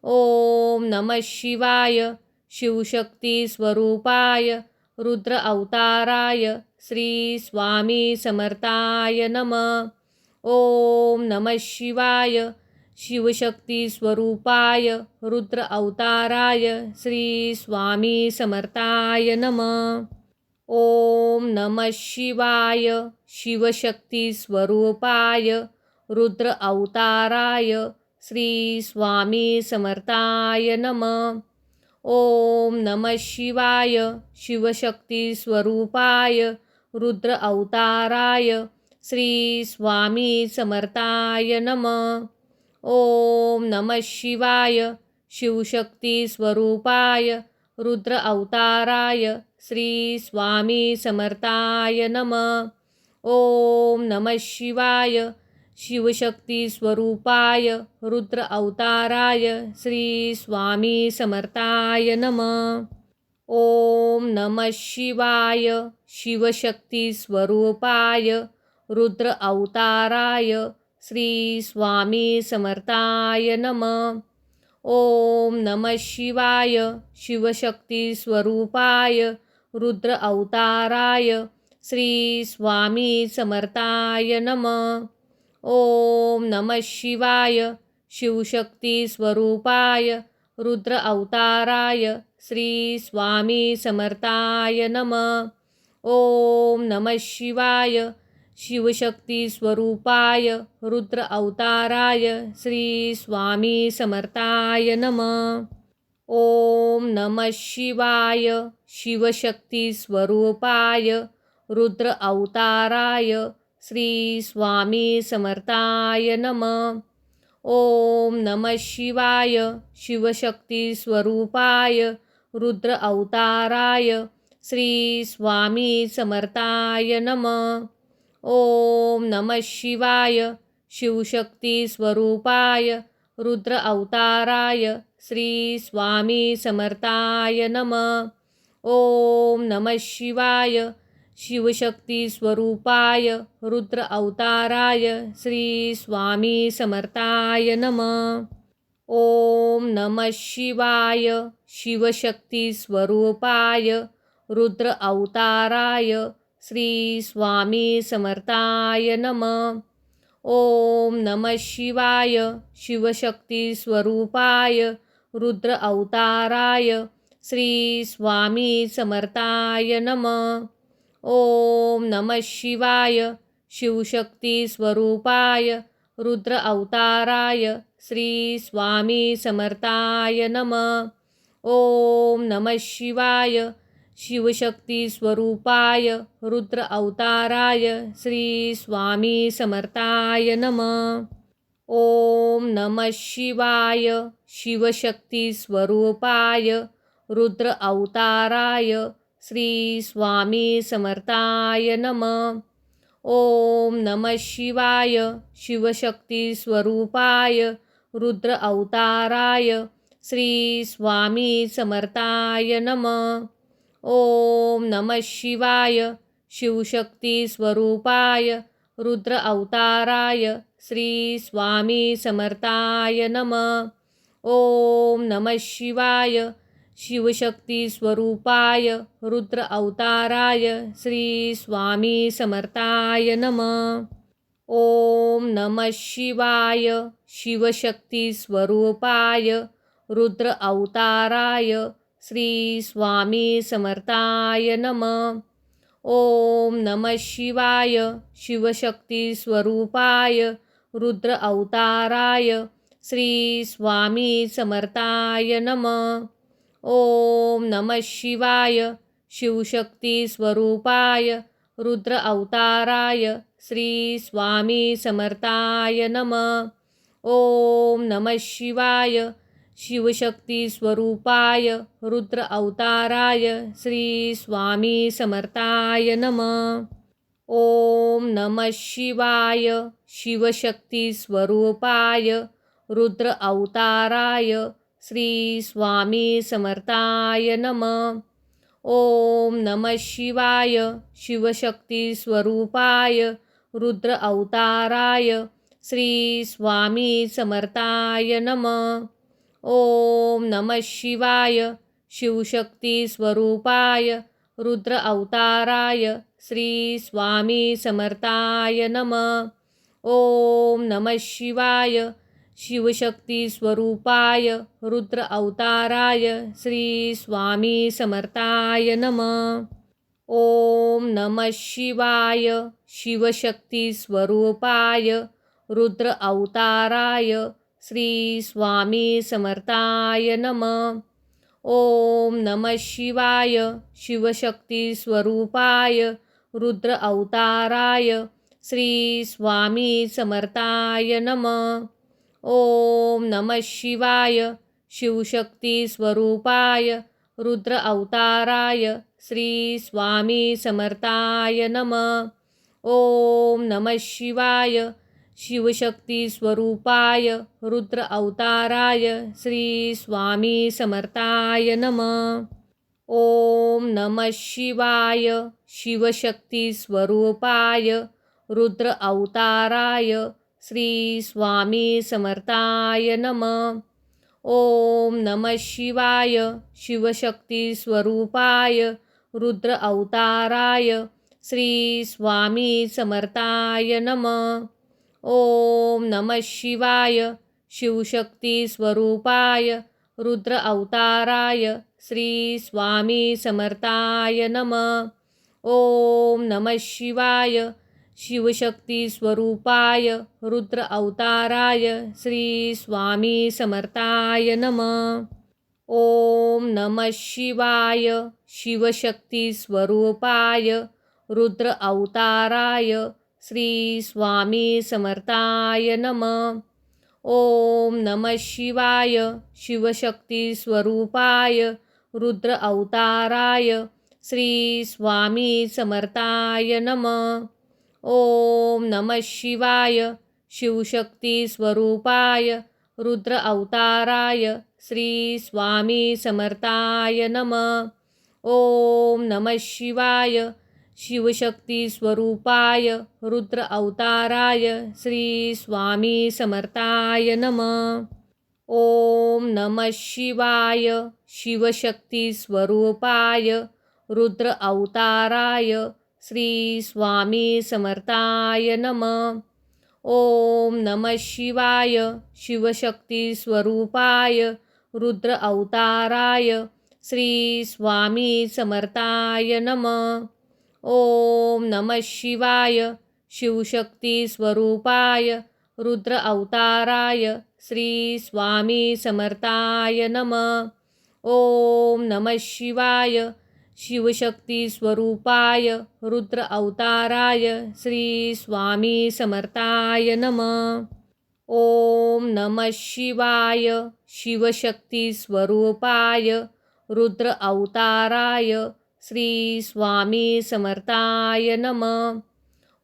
ओम नमः शिवाय शिवशक्ती स्वरूपाय रुद्र अवताराय श्री स्वामी समर्थाय नमः। ओम नमः शिवाय शिवशक्ती स्वरूपाय रुद्र अवताराय श्री स्वामी समर्थाय नमः। ओम नमः शिवाय शिवशक्ती स्वरूपाय रुद्र अवताराय श्री स्वामी समर्थाय नमः। ओम नमः शिवाय शिवशक्ती स्वरूपाय रुद्र अवताराय श्री स्वामी समर्थाय नमः। ओम नमः शिवाय शिवशक्ती स्वरूपाय रुद्र अवताराय श्री स्वामी समर्थाय नमः। ओम नमः शिवाय शिवशक्ती स्वरूपाय रुद्र अवताराय श्री स्वामी समर्थाय नमः। ओम नमः शिवाय शिवशक्ती स्वरूपाय रुद्र अवताराय श्री स्वामी समर्थाय नमः। ओम नमः शिवाय शिवशक्ती स्वरूपाय रुद्र अवताराय श्री स्वामी समर्थाय नमः। ओम नमः शिवाय शिवशक्ती स्वरूपाय रुद्र अवताराय श्री स्वामी समर्थाय नमः। ओम नमः शिवाय शिवशक्ती स्वरूपाय रुद्र अवताराय श्री स्वामी समर्थाय नमः। ओम नमः शिवाय शिवशक्ती स्वरूपाय रुद्र अवताराय श्री स्वामी समर्थाय नमः। ओम नमः शिवाय शिवशक्ती स्वरूपाय रुद्र अवताराय श्री स्वामी समर्थाय नमः। ओम नमः शिवाय शिवशक्ती स्वरूपाय रुद्र अवताराय श्री स्वामी समर्थाय नमः। ओम नमः शिवाय शिवशक्ती स्वरूपाय रुद्र अवताराय श्री स्वामी समर्थाय नमः। ओम नमः शिवाय शिवशक्ती स्वरूपाय रुद्र अवताराय श्री स्वामी समर्थाय नमः। ओम नमः शिवाय शिवशक्ती स्वरूपाय रुद्र अवताराय श्री स्वामी समर्थाय नमः। ओम नमः शिवाय शिवशक्ती स्वरूपाय रुद्र अवताराय श्री स्वामी समर्थाय नमः। ओम नमः शिवाय शिवशक्ती स्वरूपाय रुद्र अवताराय श्री स्वामी समर्थाय नमः। ओम नमः शिवाय शिवशक्ती स्वरूपाय रुद्र अवताराय श्री स्वामी समर्थाय नमः। ओम नमः शिवाय शिवशक्ती स्वरूपाय रुद्र अवताराय श्री स्वामी समर्थाय नमः। ओम नमः शिवाय शिवशक्ती स्वरूपाय रुद्र अवताराय श्री स्वामी समर्थाय नमः। ओम नमः शिवाय शिवशक्ती स्वरूपाय रुद्र अवताराय श्री स्वामी समर्थाय नमः। ओम नमः शिवाय शिवशक्ती स्वरूपाय रुद्र अवताराय श्री स्वामी समर्थाय नमः। ओम नमः शिवाय शिवशक्ती स्वरूपाय रुद्र अवताराय श्री स्वामी समर्थाय नमः। ओम नमः शिवाय शिवशक्ती स्वरूपाय रुद्र अवताराय श्री स्वामी समर्थाय नमः। ओम नमः शिवाय शिवशक्ती स्वरूपाय रुद्र अवताराय श्री स्वामी समर्थाय नमः। ओम नमः शिवाय शिवशक्ती स्वरूपाय रुद्र अवताराय श्री स्वामी समर्थाय नमः। ओम नमः शिवाय शिवशक्ती स्वरूपाय रुद्र अवताराय श्री स्वामी समर्थाय नमः। ओम नमः शिवाय शिवशक्ती स्वरूपाय रुद्र अवताराय श्री स्वामी समर्थाय नमः। ओम नमः शिवाय शिवशक्ती स्वरूपाय रुद्र अवताराय श्री स्वामी समर्थाय नमः। ओम नमः शिवाय शिवशक्ती स्वरूपाय रुद्र अवताराय श्री स्वामी समर्थाय नमः। ओम नमः शिवाय शिवशक्ती स्वरूपाय रुद्र अवताराय श्री स्वामी समर्थाय नमः। ओम नमः शिवाय शिवशक्ती स्वरूपाय रुद्र अवताराय श्री स्वामी समर्थाय नमः। ओम नमः शिवाय शिवशक्ती स्वरूपाय रुद्र अवताराय श्री स्वामी समर्थाय नमः। ओम नमः शिवाय शिवशक्ती स्वरूपाय रुद्र अवताराय श्री स्वामी समर्थाय नमः। ओम नमः शिवाय शिवशक्ती स्वरूपाय रुद्र अवताराय श्री स्वामी समर्थाय नमः। ओम नमः शिवाय शिवशक्ती स्वरूपाय रुद्र अवताराय श्री स्वामी समर्थाय नमः। ओम नमः शिवाय शिवशक्ती स्वरूपाय रुद्र अवताराय श्री स्वामी समर्थाय नमः। ओम नमः शिवाय शिवशक्ती स्वरूपाय रुद्र अवताराय श्री स्वामी समर्थाय नमः। ओम नमः शिवाय शिवशक्ती स्वरूपाय रुद्र अवताराय श्री स्वामी समर्थाय नमः। ओम नमः शिवाय शिवशक्ती स्वरूपाय रुद्र अवताराय श्री स्वामी समर्थाय नमः। ओम नमः शिवाय शिवशक्ती स्वरूपाय रुद्र अवताराय श्री स्वामी समर्थाय नमः। ओम नमः शिवाय शिवशक्ती स्वरूपाय रुद्र अवताराय श्री स्वामी समर्थाय नमः। ओम नमः शिवाय शिवशक्ती स्वरूपाय रुद्र अवताराय श्री स्वामी समर्थाय नमः। ओम नमः शिवाय शिवशक्ती स्वरूपाय रुद्र अवताराय श्री स्वामी समर्थाय नमः। ओम नमः शिवाय शिवशक्ती स्वरूपाय रुद्र अवताराय श्री स्वामी समर्थाय नमः। ओम नमः शिवाय शिवशक्ती स्वरूपाय रुद्र अवताराय श्री स्वामी समर्थाय नमः।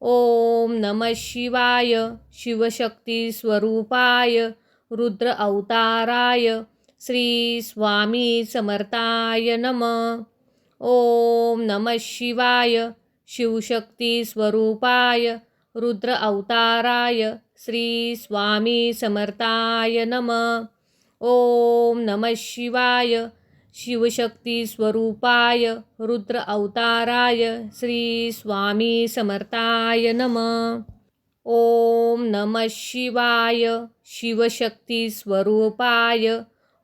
ओम नमः शिवाय शिवशक्ती स्वरूपाय रुद्र अवताराय श्री स्वामी समर्थाय नमः। ओम नमः शिवाय शिवशक्ती स्वरूपाय रुद्र अवताराय श्री स्वामी समर्थाय नमः। ओम नमः शिवाय शिवशक्ती स्वरूपाय रुद्र अवताराय श्री स्वामी समर्थाय नमः। ओम नमः शिवाय शिवशक्ती स्वरूपाय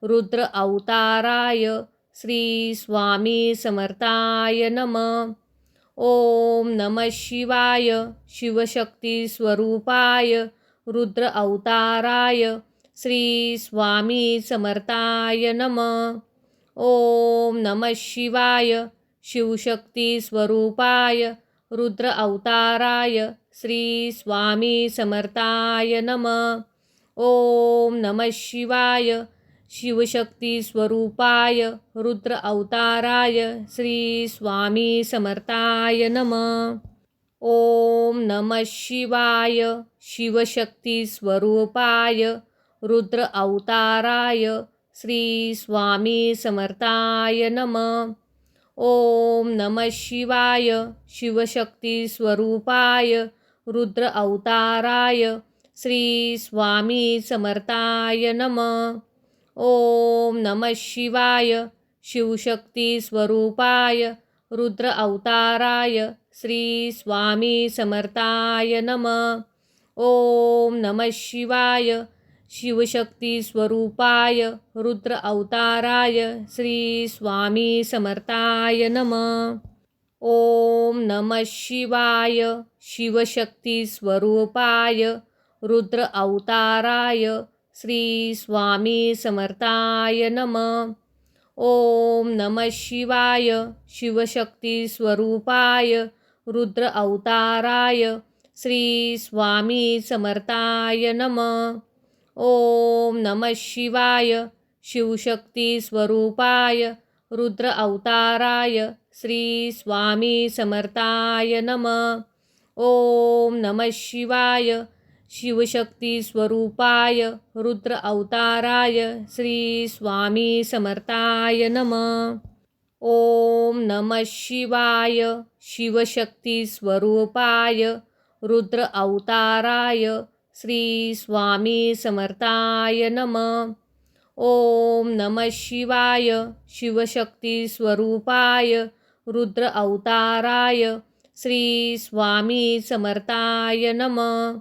रुद्र अवताराय श्री स्वामी समर्थाय नमः। ओम नमः शिवाय शिवशक्ती स्वरूपाय रुद्र अवताराय श्री स्वामी समर्थाय नमः। ओम नमः शिवाय शिवशक्ती स्वरूपाय रुद्र अवताराय श्री स्वामी समर्थाय नमः। ओम नमः शिवाय शिवशक्ती स्वरूपाय रुद्र अवताराय श्री स्वामी समर्थाय नमः। ओम नमः शिवाय शिवशक्ती स्वरूपाय रुद्र अवताराय श्री स्वामी समर्थाय नमः। ओम नमः शिवाय शिवशक्ती स्वरूपाय रुद्र अवताराय श्री स्वामी समर्थाय नमः। ओम नमः शिवाय शिवशक्ती स्वरूपाय रुद्र अवताराय श्री स्वामी समर्थाय नमः। ओम नमः शिवाय शिवशक्ती स्वरूपाय रुद्र अवताराय श्री स्वामी समर्थाय नमः। ओम नमः शिवाय शिवशक्ती स्वरूपाय रुद्र अवताराय श्री स्वामी समर्थाय नमः। ओम नमः शिवाय शिवशक्ती स्वरूपाय रुद्र अवताराय श्री स्वामी समर्थाय नमः। ओम नमः शिवाय शिवशक्ती स्वरूपाय रुद्र अवताराय श्री स्वामी समर्थाय नमः। ओम नमः शिवाय शिवशक्ती स्वरूपाय रुद्र अवताराय श्री स्वामी समर्थाय नमः। ओम नमः शिवाय शिवशक्ती स्वरूपाय रुद्र अवताराय श्री स्वामी समर्थाय नमः। ओम नमः शिवाय शिवशक्ती स्वरूपाय रुद्र अवताराय श्री स्वामी समर्थाय नमः।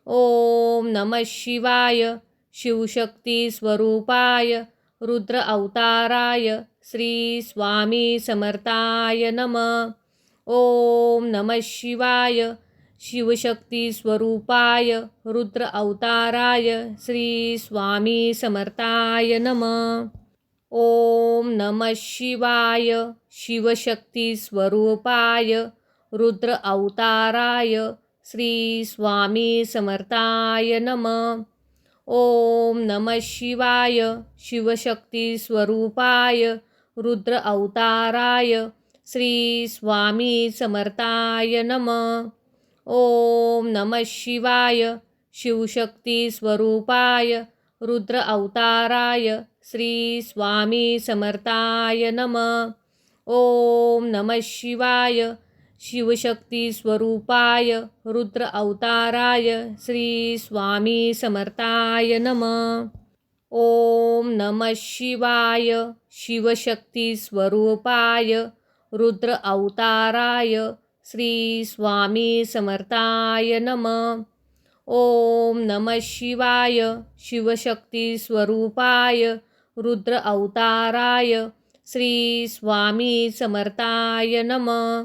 ओम नमः शिवाय शिवशक्ती स्वरूपाय रुद्र अवताराय श्री स्वामी समर्थाय नमः। ओम नमः शिवाय शिवशक्ती स्वरूपाय रुद्र अवताराय श्री स्वामी समर्थाय नमः। ओम नमः शिवाय शिवशक्ती स्वरूपाय रुद्र अवताराय श्री स्वामी समर्थाय नमः। ओम नमः शिवाय शिवशक्ती स्वरूपाय रुद्र अवताराय श्री स्वामी समर्थाय नमः। ओम नमः शिवाय शिवशक्ती स्वरूपाय रुद्र अवताराय श्री स्वामी समर्थाय नमः। ओम नमः शिवाय शिवशक्ती स्वरूपाय रुद्र अवताराय श्री स्वामी समर्थाय नमः। ओम नमः शिवाय शिवशक्ती स्वरूपाय रुद्र अवताराय श्री स्वामी समर्थाय नमः। ओम नमः शिवाय शिवशक्ती स्वरूपाय रुद्र अवताराय श्री स्वामी समर्थाय नमः।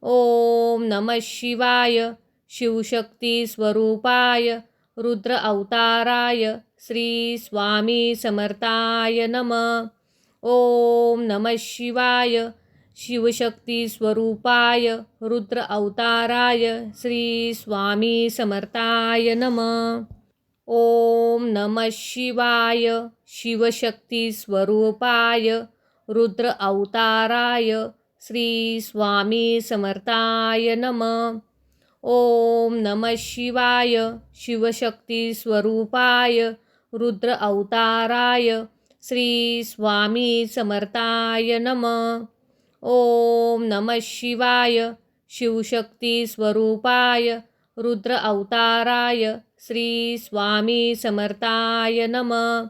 ओम नमः शिवाय शिवशक्ती स्वरूपाय रुद्र अवताराय श्री स्वामी समर्थाय नमः। ओम नमः शिवाय शिवशक्ती स्वरूपाय रुद्र अवताराय श्री स्वामी समर्थाय नमः। ओम नमः शिवाय शिवशक्ती स्वरूपाय रुद्र अवताराय श्री स्वामी समर्थाय नमः। ओम नमः शिवाय शिवशक्ती स्वरूपाय रुद्र अवताराय श्री स्वामी समर्थाय नमः। ओम नमः शिवाय शिवशक्ती स्वरूपाय रुद्र अवताराय श्री स्वामी समर्थाय नमः।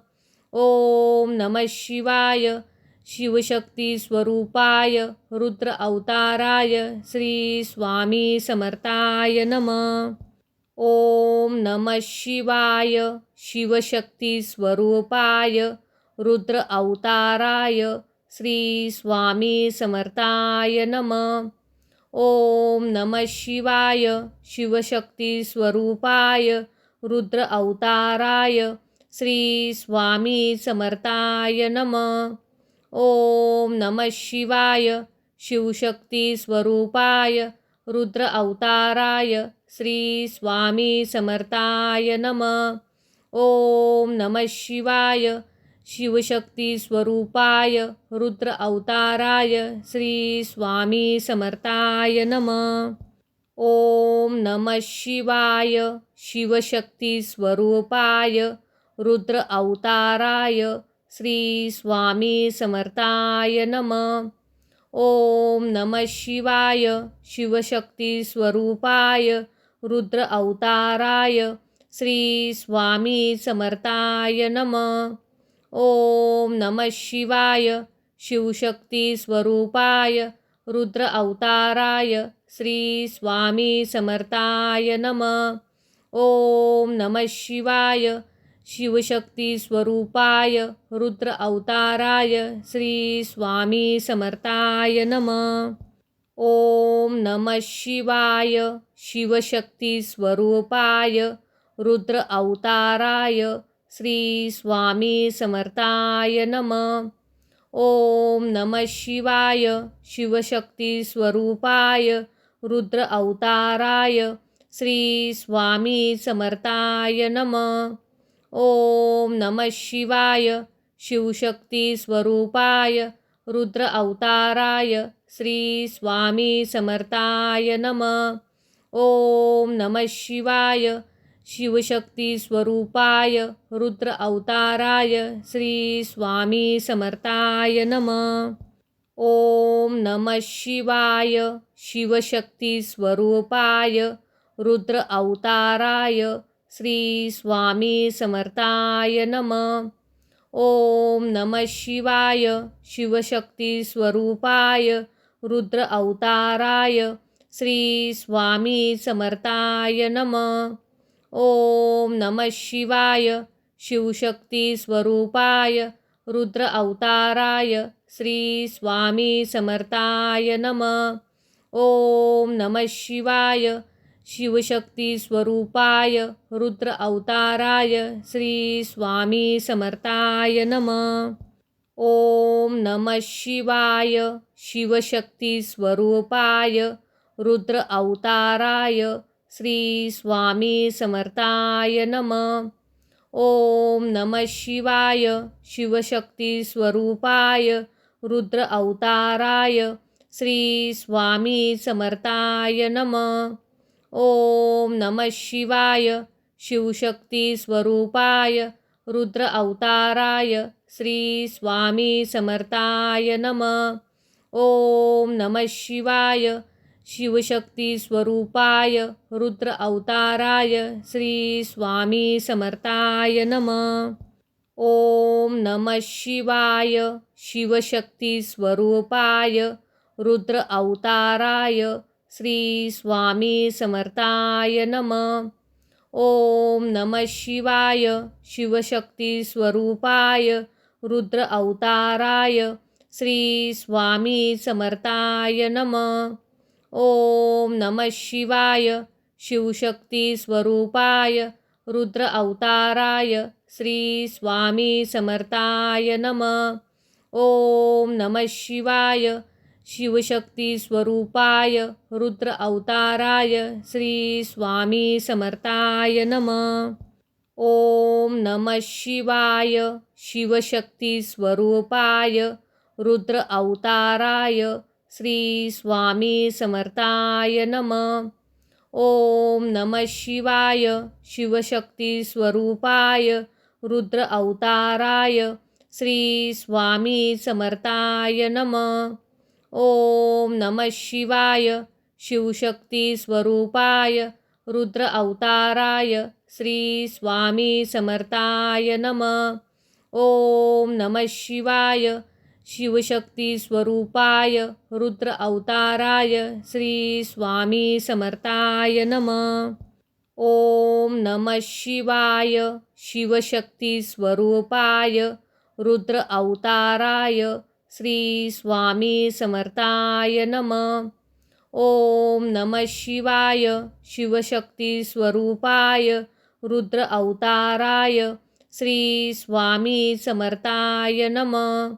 ओम नमः शिवाय शिवशक्ती स्वरूपाय रुद्र अवताराय श्री स्वामी समर्थाय नमः। ओम नमः शिवाय शिवशक्ती स्वरूपाय रुद्र अवताराय श्री स्वामी समर्थाय नमः। ओम नमः शिवाय शिवशक्ती स्वरूपाय रुद्र अवताराय श्री स्वामी समर्थाय नमः। ओम नमः शिवाय शिवशक्ती स्वरूपाय रुद्र अवताराय श्री स्वामी समर्थाय नमः। ओम नमः शिवाय शिवशक्ती स्वरूपाय रुद्र अवताराय श्री स्वामी समर्थाय नमः। ओम नमः शिवाय शिवशक्ती स्वरूपाय रुद्र अवताराय श्री स्वामी समर्थाय नमः। ओम नमः शिवाय शिवशक्ती स्वरूपाय रुद्र अवताराय श्री स्वामी समर्थाय नमः। ओम नमः शिवाय शिवशक्ती स्वरूपाय रुद्र अवताराय श्री स्वामी समर्थाय नमः। ओम नमः शिवाय शिवशक्ती स्वरूपाय रुद्र अवताराय श्री स्वामी समर्थाय नमः। ओम नमः शिवाय शिवशक्ती स्वरूपाय रुद्र अवताराय श्री स्वामी समर्थाय नमः। ओम नमः शिवाय शिवशक्ती स्वरूपाय रुद्र अवताराय श्री स्वामी समर्थाय नमः। ओम नमः शिवाय शिवशक्ती स्वरूपाय रुद्र अवताराय श्री स्वामी समर्थाय नमः। ओम नमः शिवाय शिवशक्ती स्वरूपाय रुद्र अवताराय श्री स्वामी समर्थाय नमः। ओम नमः शिवाय शिवशक्ती स्वरूपाय रुद्र अवताराय श्री स्वामी समर्थाय नमः। ओम नमः शिवाय शिवशक्ती स्वरूपाय रुद्र अवताराय श्री स्वामी समर्थाय नमः। ओम नमः शिवाय शिवशक्ती स्वरूपाय रुद्र अवताराय श्री स्वामी समर्थाय नमः। ओम नमः शिवाय शिवशक्ती स्वरूपाय रुद्र अवताराय श्री स्वामी समर्थाय नमः। ओम नमः शिवाय शिवशक्ती स्वरूपाय रुद्र अवताराय श्री स्वामी समर्थाय नमः। ओम नमः शिवाय शिवशक्ती स्वरूपाय रुद्र अवताराय श्री स्वामी समर्थाय नमः। ओम नमः शिवाय शिवशक्ती स्वरूपाय रुद्र अवताराय श्री स्वामी समर्थाय नमः। ओम नमः शिवाय शिवशक्ती स्वरूपाय रुद्र अवताराय श्री स्वामी समर्थाय नमः। ओम नमः शिवाय शिवशक्ती स्वरूपाय रुद्र अवताराय श्री स्वामी समर्थाय नमः। ओम नमः शिवाय शिवशक्ती स्वरूपाय रुद्र अवताराय श्री स्वामी समर्थाय नमः। ओम नमः शिवाय शिवशक्ती स्वरूपाय रुद्र अवताराय श्री स्वामी समर्थाय नमः। ओम नमः शिवाय शिवशक्ती स्वरूपाय रुद्र अवताराय श्री स्वामी समर्थाय नमः। ओम नमः शिवाय शिवशक्ती स्वरूपाय रुद्र अवताराय श्री स्वामी समर्थाय नमः। ओम नमः शिवाय शिवशक्ती स्वरूपाय रुद्र अवताराय श्री स्वामी समर्थाय नमः। ओम नमः शिवाय शिवशक्ती स्वरूपाय रुद्र अवताराय श्री स्वामी समर्थाय नमः। ओम नमः शिवाय शिवशक्ती स्वरूपाय रुद्र अवताराय श्री स्वामी समर्थाय नमः। ओम नमः शिवाय शिवशक्ती स्वरूपाय रुद्र अवताराय श्री स्वामी समर्थाय नमः। ओम नमः शिवाय शिवशक्ती स्वरूपाय रुद्र अवताराय श्री स्वामी समर्थाय नमः.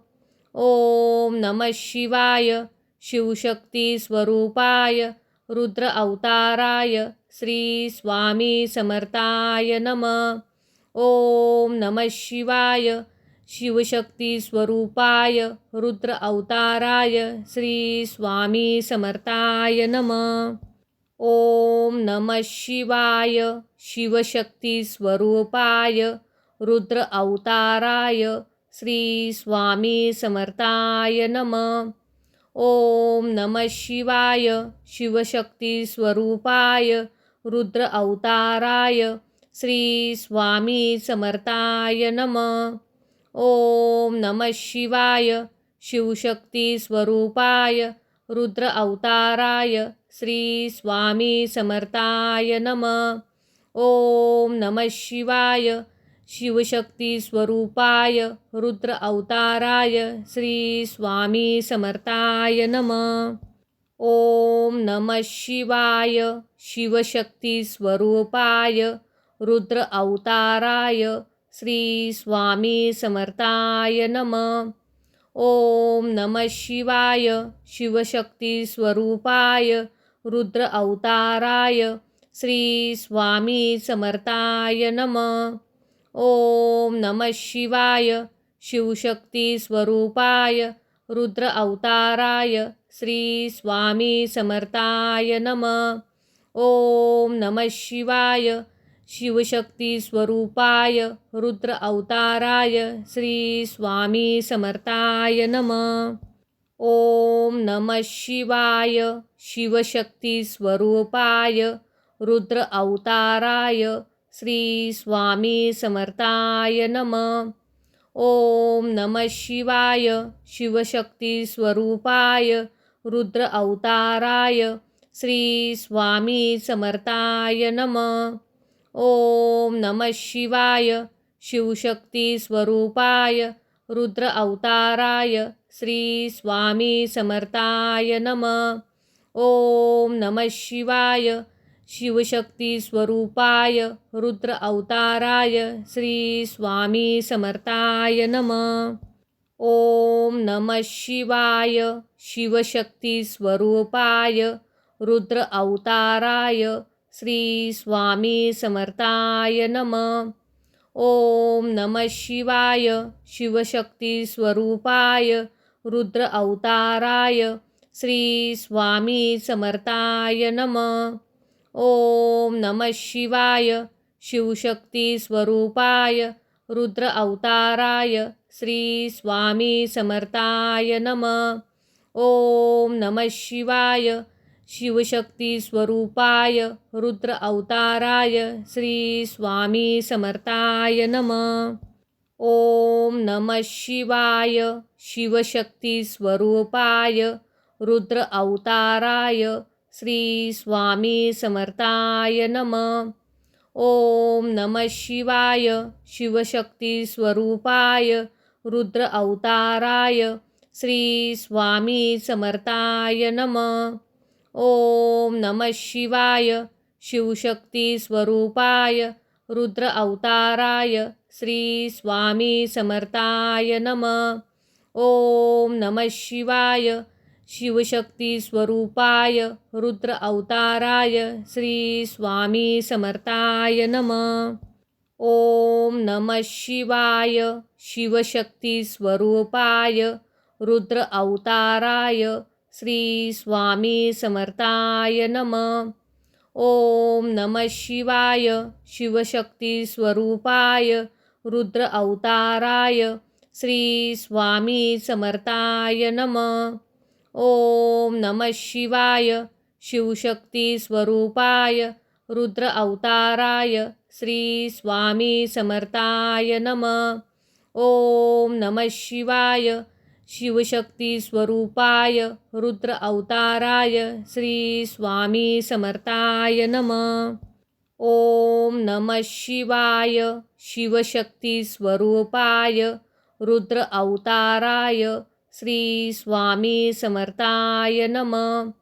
ओम नमः शिवाय शिवशक्ती स्वरूपाय रुद्र अवताराय श्री स्वामी समर्थाय नमः. ओम नमः शिवाय शिवशक्ती स्वरूपाय रुद्र अवताराय श्री स्वामी समर्थाय नमः. ओम नमः शिवाय शिवशक्ती स्वरूपाय रुद्र अवताराय श्री स्वामी समर्थाय नमः. ओम नमः शिवाय शिवशक्ती स्वरूपाय रुद्र अवताराय श्री स्वामी समर्थाय नमः. ओम नमः शिवाय शिवशक्ती स्वरूपाय रुद्र अवताराय श्री स्वामी समर्थाय नमः. ओम नमः शिवाय शिवशक्ती स्वरूपाय रुद्र अवताराय श्री स्वामी समर्थाय नमः. ओम नमः शिवाय शिवशक्ती स्वरूपाय रुद्र अवताराय श्री स्वामी समर्थाय नमः. ओम नमः शिवाय शिवशक्ती स्वरूपाय रुद्र अवताराय श्री स्वामी समर्थाय नमः. ओम नमः शिवाय शिवशक्ती स्वरूपाय रुद्र अवताराय श्री स्वामी समर्थाय नमः. ओम नमः शिवाय शिवशक्ती स्वरूपाय रुद्र अवताराय श्री स्वामी समर्थाय नमः. ओम नमः शिवाय शिवशक्ती स्वरूपाय रुद्र अवताराय श्री स्वामी समर्थाय नमः. ओम नमः शिवाय शिवशक्ती स्वरूपाय रुद्र अवताराय श्री स्वामी समर्थाय नमः. ओम नमः शिवाय शिवशक्ती स्वरूपाय रुद्र अवताराय श्री स्वामी समर्थाय नमः. ओम नमः शिवाय शिवशक्ती स्वरूपाय रुद्र अवताराय श्री स्वामी समर्थाय नमः. ओम नमः शिवाय शिवशक्ती स्वरूपाय रुद्र अवताराय श्री स्वामी समर्थाय नमः. ओम नमः शिवाय शिवशक्ती स्वरूपाय रुद्र अवताराय श्री स्वामी समर्थाय नमः. ओम नमः शिवाय शिवशक्ती स्वरूपाय रुद्र अवताराय श्री स्वामी समर्थाय नमः. ओम नमः शिवाय शिवशक्ती स्वरूपाय रुद्र अवताराय श्री स्वामी समर्थाय नमः. ओम नमः शिवाय शिवशक्ती स्वरूपाय रुद्र अवताराय श्री स्वामी समर्थाय नमः. ओम नमः शिवाय शिवशक्ती स्वरूपाय रुद्र अवताराय श्री स्वामी समर्थाय नमः. ओम नमः शिवाय शिवशक्ती स्वरूपाय रुद्र अवताराय श्री स्वामी समर्थाय नमः. ओम नमः शिवाय शिवशक्ती स्वरूपाय रुद्र अवताराय श्री स्वामी समर्थाय नमः. ओम नमः शिवाय शिवशक्ती स्वरूपाय रुद्र अवताराय श्री स्वामी समर्थाय नमः. ओम नमः शिवाय शिवशक्ती स्वरूपाय रुद्र अवताराय श्री स्वामी समर्थाय नमः. ओम नमः शिवाय शिवशक्ती स्वरूपाय रुद्र अवताराय श्री स्वामी समर्थाय नमः. ओम नमः शिवाय शिवशक्ती स्वरूपाय रुद्र अवताराय श्री स्वामी समर्थाय नमः. ओम नमः शिवाय शिवशक्ती स्वरूपाय रुद्र अवताराय श्री स्वामी समर्थाय नमः.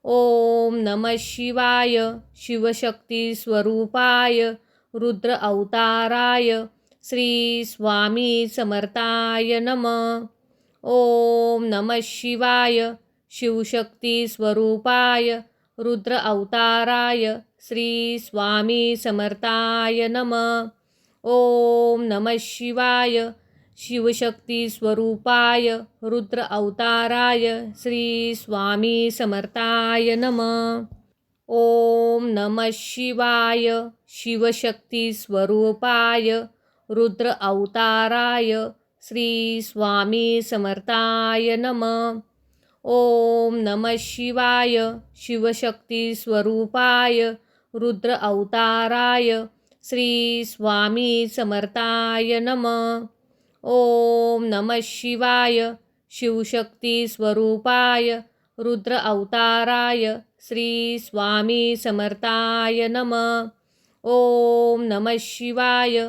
ओम नमः शिवाय शिवशक्ती स्वरूपाय रुद्र अवताराय श्री स्वामी समर्थाय नमः। ओम नमः शिवाय शिवशक्ती स्वरूपाय रुद्र अवताराय श्री स्वामी समर्थाय नमः। ओम नमः शिवाय शिवशक्ती स्वरूपाय रुद्र अवताराय श्री स्वामी समर्थाय नमः। ओम नमः शिवाय शिवशक्ती स्वरूपाय रुद्र अवताराय श्री स्वामी समर्थाय नमः। ओम नमः शिवाय शिवशक्ती स्वरूपाय रुद्र अवताराय श्री स्वामी समर्थाय नमः। ओम नमः शिवाय शिवशक्ती स्वरूपाय रुद्र अवताराय श्री स्वामी समर्थाय नमः। ओम नमः शिवाय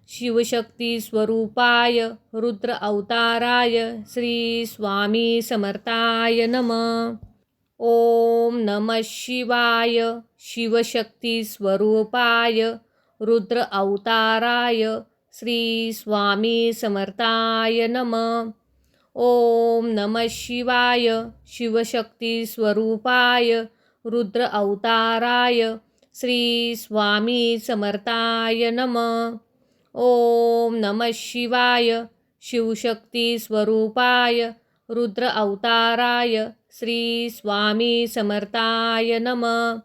शिवशक्ती स्वरूपाय रुद्र अवताराय श्री स्वामी समर्थाय नमः। ओम नमः शिवाय शिवशक्ती स्वरूपाय रुद्र अवताराय श्री स्वामी समर्थाय नमः। ओम नमः शिवाय शिवशक्ती स्वरूपाय रुद्र अवताराय श्री स्वामी समर्थाय नमः। ओम नमः शिवाय शिवशक्ती स्वरूपाय रुद्र अवताराय श्री स्वामी समर्थाय नमः।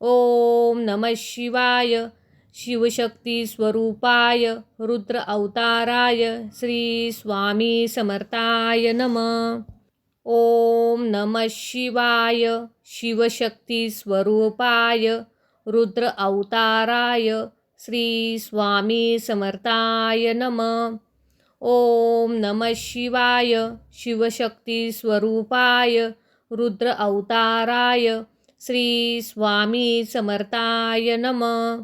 ओम नमः शिवाय शिवशक्ती स्वरूपाय रुद्र अवताराय श्री स्वामी समर्थाय नमः। ओम नमः शिवाय शिवशक्ती स्वरूपाय रुद्र अवताराय श्री स्वामी समर्थाय नमः। ओम नमः शिवाय शिवशक्ती स्वरूपाय रुद्र अवताराय श्री स्वामी समर्थाय नमः।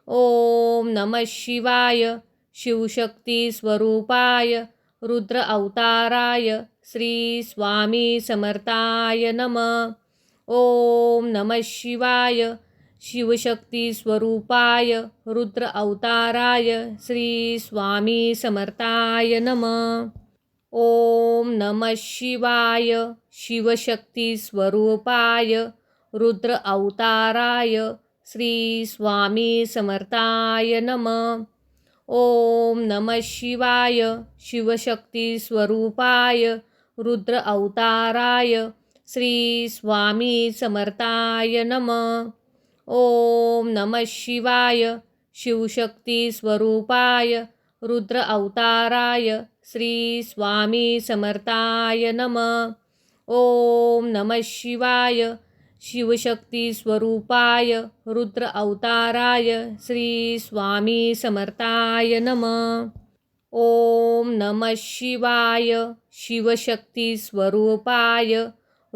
ओम नमः शिवाय शिवशक्ती स्वरूपाय रुद्र अवताराय श्री स्वामी समर्थाय नमः। ओम नमः शिवाय शिवशक्ती स्वरूपाय रुद्र अवताराय श्री स्वामी समर्थाय नमः। ओम नमः शिवाय शिवशक्ती स्वरूपाय रुद्र अवताराय श्री स्वामी समर्थाय नमः। ओम नमः शिवाय शिवशक्ती स्वरूपाय रुद्र अवताराय श्री स्वामी समर्थाय नमः। ओम नमः शिवाय शिवशक्ती स्वरूपाय रुद्र अवताराय श्री स्वामी समर्थाय नमः। ओम नमः शिवाय शिवशक्ती स्वरूपाय रुद्र अवताराय श्री स्वामी समर्थाय नमः। ओम नमः शिवाय शिवशक्ती स्वरूपाय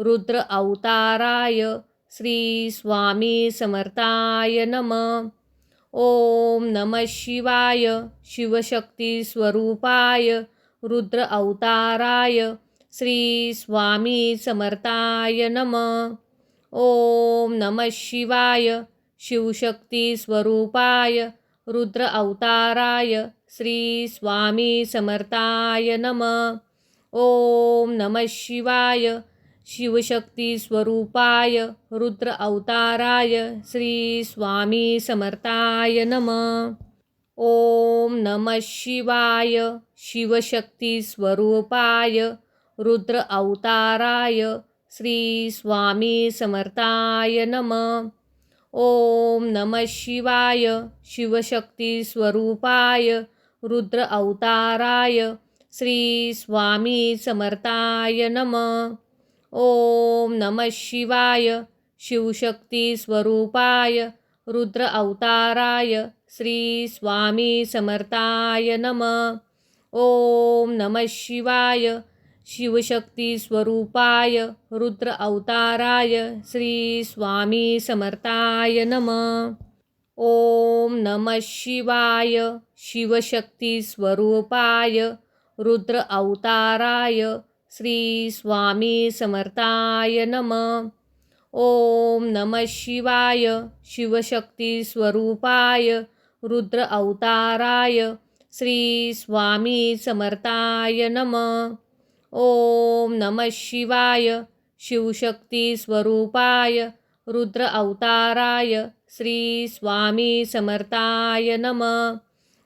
रुद्र अवताराय श्री स्वामी समर्थाय नमः। ओम नमः शिवाय शिवशक्ती स्वरूपाय रुद्र अवताराय श्री स्वामी समर्थाय नमः। ओम नमः शिवाय शिवशक्ती स्वरूपाय रुद्र अवताराय श्री स्वामी समर्थाय नमः। ओम नमः शिवाय शिवशक्ती स्वरूपाय रुद्र अवताराय श्री स्वामी समर्थाय नमः। ओम नमः शिवाय शिवशक्ती स्वरूपाय रुद्र अवताराय श्री स्वामी समर्थाय नमः। ओम नमः शिवाय शिवशक्ती स्वरूपाय रुद्र अवताराय श्री स्वामी समर्थाय नमः। ओम नमः शिवाय शिवशक्ती स्वरूपाय रुद्र अवताराय श्री स्वामी समर्थाय नमः। ओम नमः शिवाय शिवशक्ती स्वरूपाय रुद्र अवताराय श्री स्वामी समर्थाय नमः। ओम नमः शिवाय शिवशक्ती स्वरूपाय रुद्र अवताराय श्री स्वामी समर्थाय नमः। ओम नमः शिवाय शिवशक्ती स्वरूपाय रुद्र अवताराय श्री स्वामी समर्थाय नमः। ओम नमः शिवाय शिवशक्ती स्वरूपाय रुद्र अवताराय श्री स्वामी समर्थाय नमः।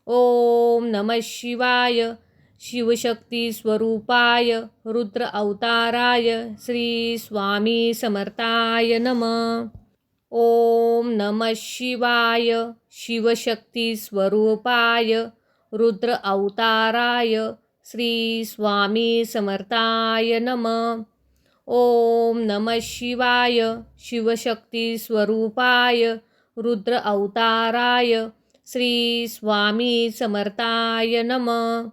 ओम नमः शिवाय शिवशक्ती स्वरूपाय रुद्र अवताराय श्री स्वामी समर्थाय नमः। ओम नमः शिवाय शिवशक्ती स्वरूपाय रुद्र अवताराय श्री स्वामी समर्थाय नमः। ओम नमः शिवाय शिवशक्ती स्वरूपाय रुद्र अवताराय श्री स्वामी समर्थाय नमः।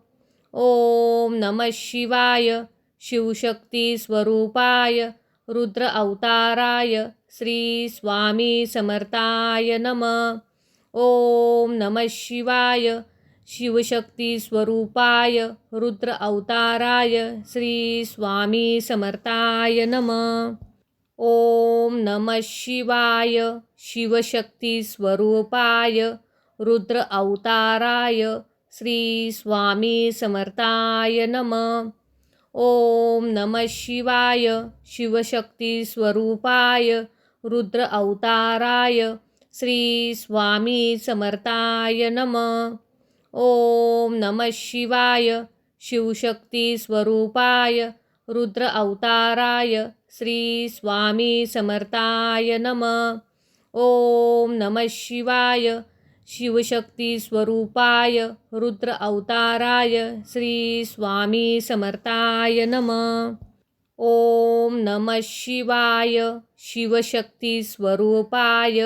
ओम नमः शिवाय शिवशक्ती स्वरूपाय रुद्र अवताराय श्री स्वामी समर्थाय नमः। ओम नमः शिवाय शिवशक्ती स्वरूपाय रुद्र अवताराय श्री स्वामी समर्थाय नमः। ओम नमः शिवाय शिवशक्ती स्वरूपाय रुद्र अवताराय श्री स्वामी समर्थाय नमः। ओम नमः शिवाय शिवशक्ती स्वरूपाय रुद्र अवताराय श्री स्वामी समर्थाय नमः। ओम नमः शिवाय शिवशक्ती स्वरूपाय रुद्र अवताराय श्री स्वामी समर्थाय नमः। ओम नमः शिवाय शिवशक्ती स्वरूपाय रुद्र अवताराय श्री स्वामी समर्थाय नमः। ओम नमः शिवाय शिवशक्ती स्वरूपाय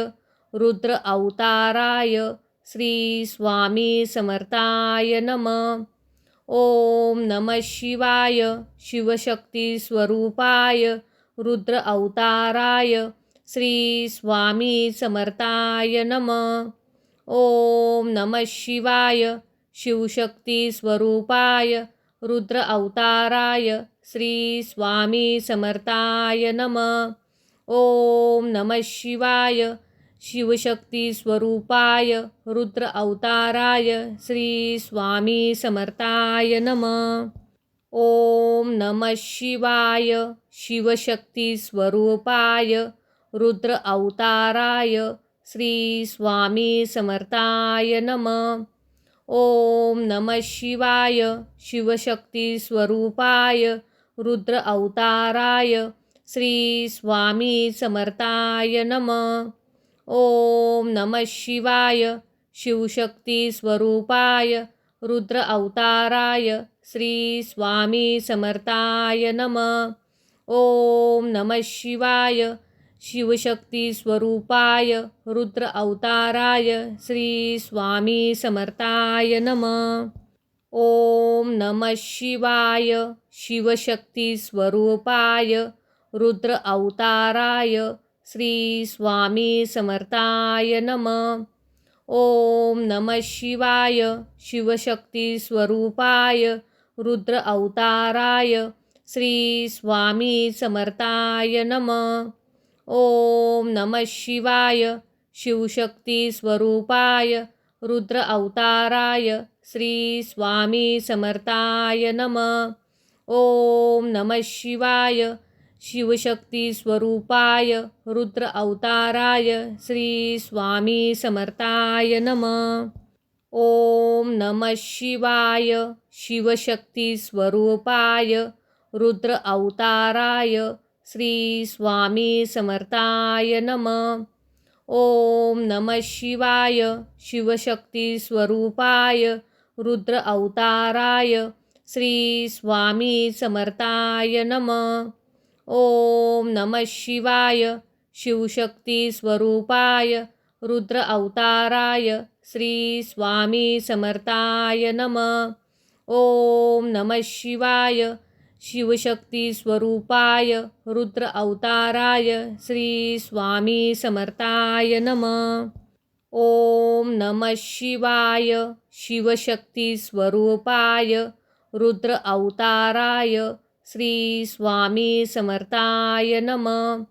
रुद्र अवताराय श्री स्वामी समर्थाय नमः। ओम नमः शिवाय शिवशक्ती स्वरूपाय रुद्र अवताराय श्री स्वामी समर्थाय नमः। ओम नमः शिवाय शिवशक्ती स्वरूपाय रुद्र अवताराय श्री स्वामी समर्थाय नमः। ओम नमः शिवाय शिवशक्ती स्वरूपाय रुद्र अवताराय श्री स्वामी समर्थाय नमः। ओम नमः शिवाय शिवशक्ती स्वरूपाय रुद्र अवताराय श्री स्वामी समर्थाय नमः। ओम नमः शिवाय शिवशक्ती स्वरूपाय रुद्र अवताराय श्री स्वामी समर्थाय नमः। ओम नमः शिवाय शिवशक्ती स्वरूपाय रुद्र अवताराय श्री स्वामी समर्थाय नमः। ओम नमः शिवाय शिवशक्ती स्वरूपाय रुद्र अवताराय श्री स्वामी समर्थाय नमः। ओम नमः शिवाय शिवशक्ती स्वरूपाय रुद्र अवताराय श्री स्वामी समर्थाय नमः। ओम नमः शिवाय शिवशक्ती स्वरूपाय रुद्र अवताराय श्री स्वामी समर्थाय नमः। ओम नमः शिवाय शिवशक्ती स्वरूपाय रुद्र अवताराय श्री स्वामी समर्थाय नमः। ओम नमः शिवाय शिवशक्ती स्वरूपाय रुद्र अवताराय श्री स्वामी समर्थाय नमः। ओम नमः शिवाय शिवशक्ती स्वरूपाय रुद्र अवताराय श्री स्वामी समर्थाय नमः। ओम नमः शिवाय शिवशक्ती स्वरूपाय रुद्र अवताराय श्री स्वामी समर्थाय नमः। ओम नमः शिवाय शिवशक्ती स्वरूपाय रुद्र अवताराय श्री स्वामी समर्थाय नमः। ओम नमः शिवाय शिवशक्ती स्वरूपाय रुद्र अवताराय श्री स्वामी समर्थाय नमः। ओम नमः शिवाय शिवशक्ती स्वरूपाय रुद्र अवताराय श्री स्वामी समर्थाय नमः।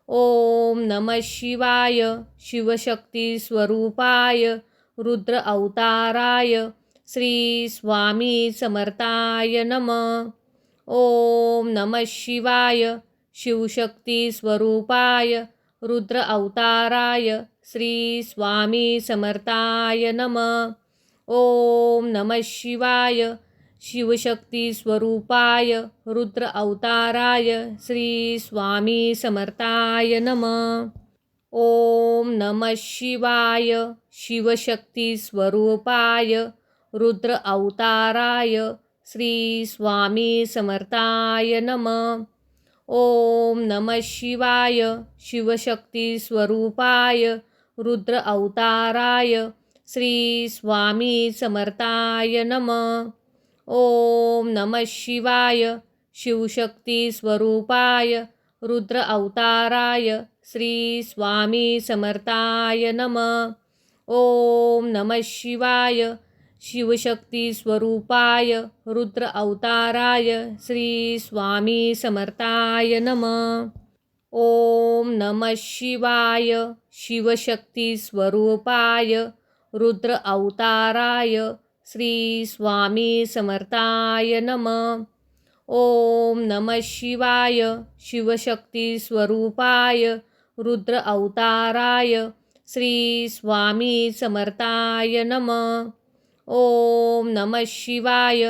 ओम नमः शिवाय शिवशक्ती स्वरूपाय रुद्र अवताराय श्री स्वामी समर्थाय नमः। ओम नमः शिवाय शिवशक्ती स्वरूपाय रुद्र अवताराय श्री स्वामी समर्थाय नमः। ओम नमः शिवाय शिवशक्ती स्वरूपाय रुद्र अवताराय श्री स्वामी समर्थाय नमः। ओम नमः शिवाय शिवशक्ती स्वरूपाय रुद्र अवताराय श्री स्वामी समर्थाय नमः। ओम नमः शिवाय शिवशक्ती स्वरूपाय रुद्र अवताराय श्री स्वामी समर्थाय नमः। ओम नमः शिवाय शिवशक्ती स्वरूपाय रुद्र अवताराय श्री स्वामी समर्थाय नमः। ओम नमः शिवाय शिवशक्ती स्वरूपाय रुद्र अवताराय श्री स्वामी समर्थाय नमः। ओम नमः शिवाय शिवशक्ती स्वरूपाय रुद्र अवताराय श्री स्वामी समर्थाय नमः। ओम नमः शिवाय शिवशक्ती स्वरूपाय रुद्र अवताराय श्री स्वामी समर्थाय नमः। ओम नमः शिवाय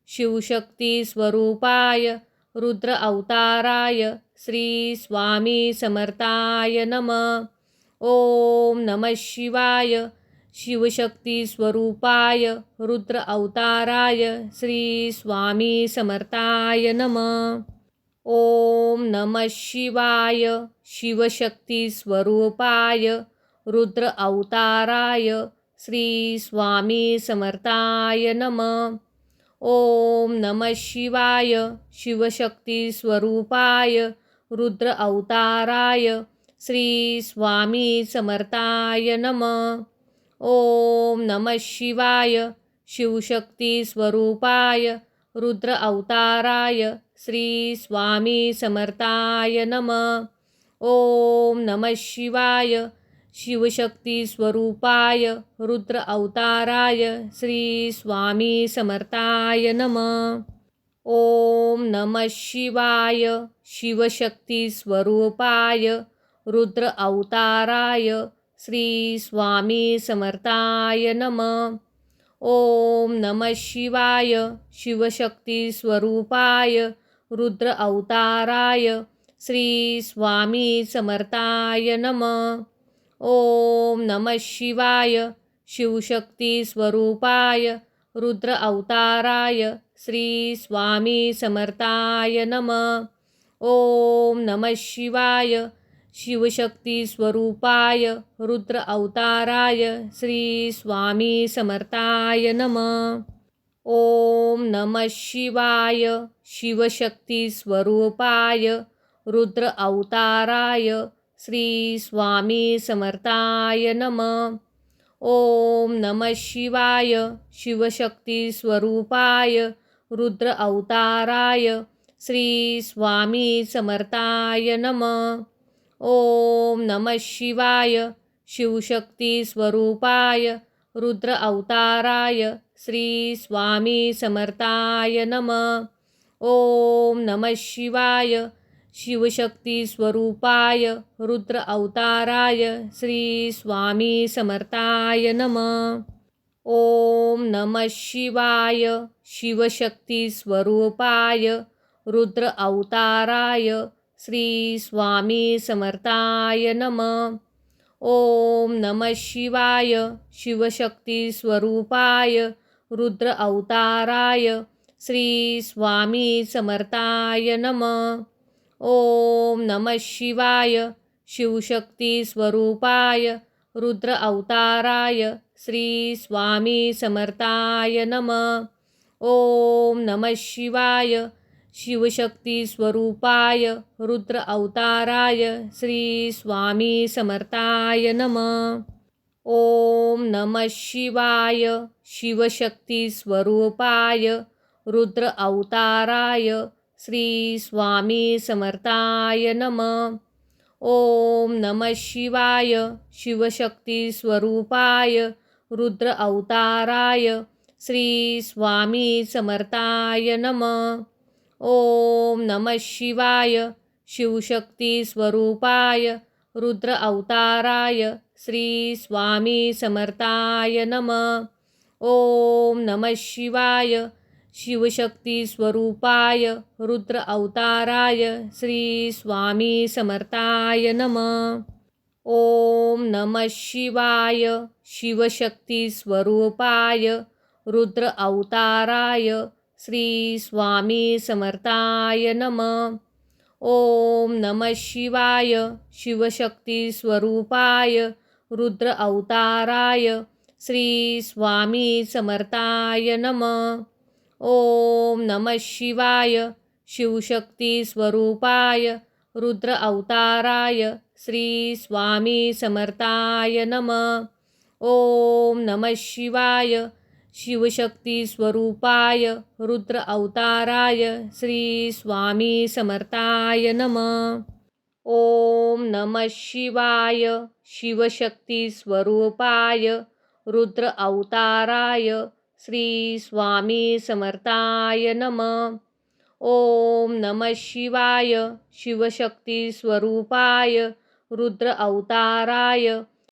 शिवशक्ती स्वरूपाय रुद्र अवताराय श्री स्वामी समर्थाय नमः। ओम नमः शिवाय शिवशक्ती स्वरूपाय रुद्र अवताराय श्री स्वामी समर्थाय नमः। ओम नमः शिवाय शिवशक्ती स्वरूपाय रुद्र अवताराय श्री स्वामी समर्थाय नमः। ओम नमः शिवाय शिवशक्ती स्वरूपाय रुद्र अवताराय श्री स्वामी समर्थाय नमः। ओम नमः शिवाय शिवशक्ती स्वरूपाय रुद्र अवताराय श्री स्वामी समर्थाय नमः। ओम नमः शिवाय शिवशक्ती स्वरूपाय रुद्र अवताराय श्री स्वामी समर्थाय नमः। ओम नमः शिवाय शिवशक्ती स्वरूपाय रुद्र अवताराय श्री स्वामी समर्थाय नमः। ओम नमः शिवाय शिवशक्ती स्वरूपाय रुद्र अवताराय श्री स्वामी समर्थाय नमः। ओम नमः शिवाय शिवशक्ती स्वरूपाय रुद्र अवताराय श्री स्वामी समर्थाय नमः। ओम नमः शिवाय शिवशक्ती स्वरूपाय रुद्र अवताराय श्री स्वामी समर्थाय नमः। ओम नमः शिवाय शिवशक्ती स्वरूपाय रुद्र अवताराय श्री स्वामी समर्थाय नमः। ओम नमः शिवाय शिवशक्ती स्वरूपाय रुद्र अवताराय श्री स्वामी समर्थाय नमः। ओम नमः शिवाय शिवशक्ती स्वरूपाय रुद्र अवताराय श्री स्वामी समर्थाय नमः। ओम नमः शिवाय शिवशक्ती स्वरूपाय रुद्र अवताराय श्री स्वामी समर्थाय नमः। ओम नमः शिवाय शिवशक्ती स्वरूपाय रुद्र अवताराय श्री स्वामी समर्थाय नमः। ओम नमः शिवाय शिवशक्ती स्वरूपाय रुद्र अवताराय श्री स्वामी समर्थाय नमः। ओम नमः शिवाय शिवशक्ती स्वरूपाय रुद्र अवताराय श्री स्वामी समर्थाय नमः। ओम नमः शिवाय शिवशक्ती स्वरूपाय रुद्र अवताराय श्री स्वामी समर्थाय नमः। ओम नमः शिवाय शिवशक्ती स्वरूपाय रुद्र अवताराय श्री स्वामी समर्थाय नमः। ओम नमः शिवाय शिवशक्ती स्वरूपाय रुद्र अवताराय श्री स्वामी समर्थाय नमः. ओम नमः शिवाय शिवशक्ती स्वरूपाय रुद्र अवताराय श्री स्वामी समर्थाय नमः. ओम नमः शिवाय शिवशक्ती स्वरूपाय रुद्र अवताराय श्री स्वामी समर्थाय नमः. ओम नमः शिवाय शिवशक्ती स्वरूपाय रुद्र अवताराय श्री स्वामी समर्थाय नमः. ओम नमः शिवाय शिवशक्ती स्वरूपाय रुद्र अवताराय श्री स्वामी समर्थाय नमः. ओम नमः शिवाय शिवशक्ती स्वरूपाय रुद्र अवताराय श्री स्वामी समर्थाय नमः. ओम नमः शिवाय शिवशक्ती स्वरूपाय रुद्र अवताराय श्री स्वामी समर्थाय नमः. ओम नमः शिवाय शिवशक्ती स्वरूपाय रुद्र अवताराय श्री स्वामी समर्थाय नमः. ओम नमः शिवाय शिवशक्ती स्वरूपाय रुद्र अवताराय